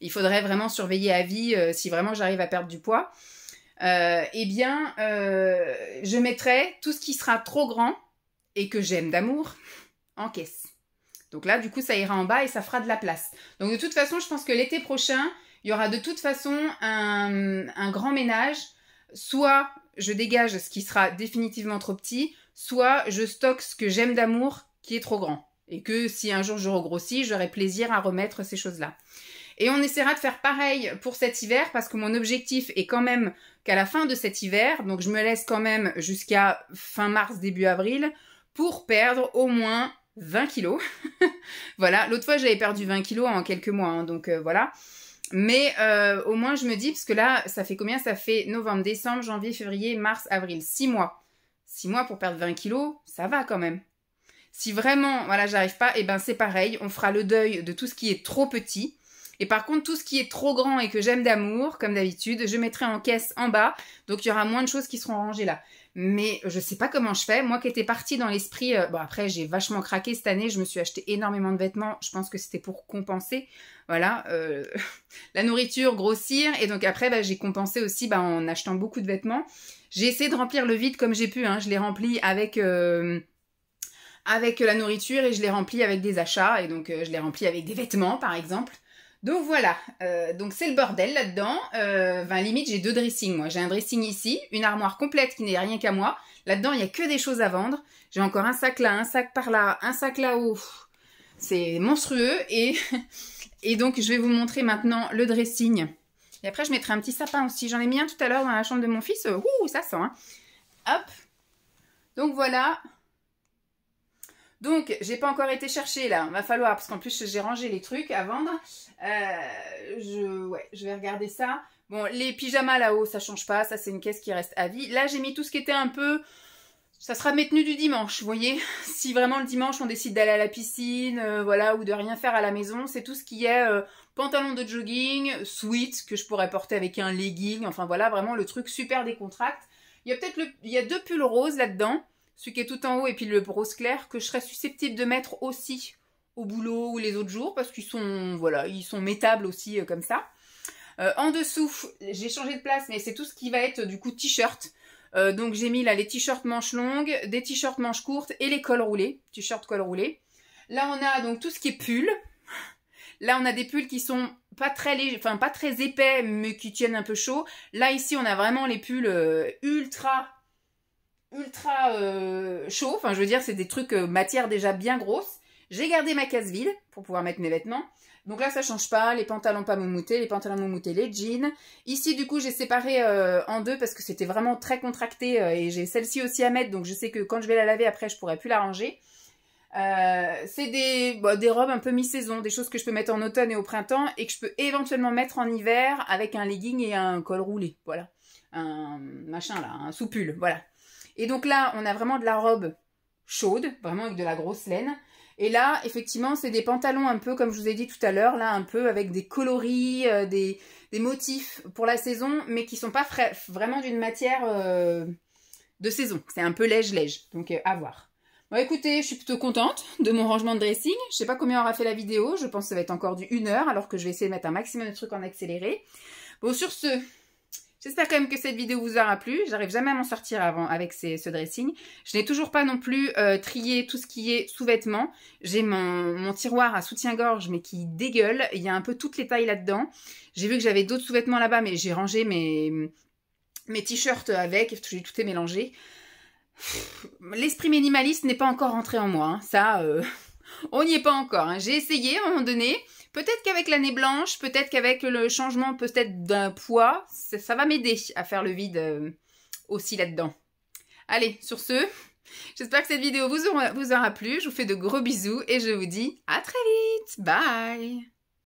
il faudrait vraiment surveiller à vie si vraiment j'arrive à perdre du poids. Je mettrai tout ce qui sera trop grand et que j'aime d'amour en caisse. Donc là, du coup, ça ira en bas et ça fera de la place. Donc de toute façon, je pense que l'été prochain, il y aura de toute façon un grand ménage. Soit je dégage ce qui sera définitivement trop petit, soit je stocke ce que j'aime d'amour qui est trop grand. Et que si un jour je regrossis, j'aurai plaisir à remettre ces choses-là. Et on essaiera de faire pareil pour cet hiver, parce que mon objectif est quand même qu'à la fin de cet hiver, donc je me laisse quand même jusqu'à fin mars, début avril, pour perdre au moins 20 kilos. Voilà, l'autre fois j'avais perdu 20 kilos en quelques mois, hein, donc voilà. Mais au moins je me dis, parce que là, ça fait combien? Ça fait novembre, décembre, janvier, février, mars, avril, 6 mois. 6 mois pour perdre 20 kilos, ça va quand même. Si vraiment, voilà, j'arrive pas, et ben c'est pareil, on fera le deuil de tout ce qui est trop petit. Et par contre, tout ce qui est trop grand et que j'aime d'amour, comme d'habitude, je mettrai en caisse en bas. Donc, il y aura moins de choses qui seront rangées là. Mais je sais pas comment je fais. Moi qui étais partie dans l'esprit... bon, après, j'ai vachement craqué cette année. Je me suis acheté énormément de vêtements. Je pense que c'était pour compenser. Voilà. La nourriture, grossir. Et donc après, j'ai compensé aussi en achetant beaucoup de vêtements. J'ai essayé de remplir le vide comme j'ai pu. Hein. Je l'ai rempli avec la nourriture et je l'ai rempli avec des achats. Et donc, je l'ai rempli avec des vêtements, par exemple. Donc voilà, donc c'est le bordel là-dedans. Limite, j'ai 2 dressings, moi. J'ai un dressing ici, une armoire complète qui n'est rien qu'à moi. Là-dedans, il n'y a que des choses à vendre. J'ai encore un sac là, un sac par là, un sac là-haut. C'est monstrueux. Et donc, je vais vous montrer maintenant le dressing. Et après, je mettrai un petit sapin aussi. J'en ai mis un tout à l'heure dans la chambre de mon fils. Ouh, ça sent, hein. Hop. Donc voilà. Donc, j'ai pas encore été chercher là. Va falloir, parce qu'en plus j'ai rangé les trucs à vendre. Je vais regarder ça. Bon, les pyjamas là-haut, ça change pas. Ça, c'est une caisse qui reste à vie. Là, j'ai mis tout ce qui était un peu... Ça sera mes tenues du dimanche, vous voyez. Si vraiment le dimanche, on décide d'aller à la piscine, voilà, ou de rien faire à la maison, c'est tout ce qui est pantalon de jogging, sweat, que je pourrais porter avec un legging. Enfin, voilà, vraiment le truc super décontracte. Il y a peut-être il y a 2 pulls roses là-dedans. Celui qui est tout en haut et puis le rose clair, que je serais susceptible de mettre aussi au boulot ou les autres jours, parce qu'ils sont, voilà, ils sont mettables aussi comme ça. En dessous, j'ai changé de place, mais c'est tout ce qui va être du coup t-shirt. Donc j'ai mis là les t-shirts manches longues, des t-shirts manches courtes et les cols roulés, t-shirts col roulés. Là on a donc tout ce qui est pull. Là on a des pulls qui sont pas très légers, enfin pas très épais, mais qui tiennent un peu chaud. Là ici on a vraiment les pulls ultra chaud, enfin je veux dire c'est des trucs matière déjà bien grosse. J'ai gardé ma case vide pour pouvoir mettre mes vêtements. Donc là ça change pas, les pantalons pas moumoutés, les pantalons moumoutés, les jeans. Ici du coup j'ai séparé en 2 parce que c'était vraiment très contracté et j'ai celle-ci aussi à mettre, donc je sais que quand je vais la laver après je pourrai plus la ranger. C'est des robes un peu mi-saison, des choses que je peux mettre en automne et au printemps et que je peux éventuellement mettre en hiver avec un legging et un col roulé, voilà. Un machin là, un sous-pull, voilà. Et donc là, on a vraiment de la robe chaude, vraiment avec de la grosse laine. Et là, effectivement, c'est des pantalons un peu, comme je vous ai dit tout à l'heure, là, un peu avec des coloris, des motifs pour la saison, mais qui sont pas vraiment d'une matière de saison. C'est un peu lège-lège, donc à voir. Bon, écoutez, je suis plutôt contente de mon rangement de dressing. Je sais pas combien aura fait la vidéo, je pense que ça va être encore du 1 heure, alors que je vais essayer de mettre un maximum de trucs en accéléré. Bon, sur ce... J'espère quand même que cette vidéo vous aura plu. J'arrive jamais à m'en sortir avant avec ce dressing. Je n'ai toujours pas non plus trié tout ce qui est sous-vêtements. J'ai mon tiroir à soutien-gorge mais qui dégueule. Il y a un peu toutes les tailles là-dedans. J'ai vu que j'avais d'autres sous-vêtements là-bas mais j'ai rangé mes t-shirts avec. J'ai tout est mélangé. L'esprit minimaliste n'est pas encore rentré en moi. Hein. Ça, on n'y est pas encore. Hein. J'ai essayé à un moment donné. Peut-être qu'avec l'année blanche, peut-être qu'avec le changement peut-être d'un poids, ça va m'aider à faire le vide aussi là-dedans. Allez, sur ce, j'espère que cette vidéo vous aura plu. Je vous fais de gros bisous et je vous dis à très vite. Bye!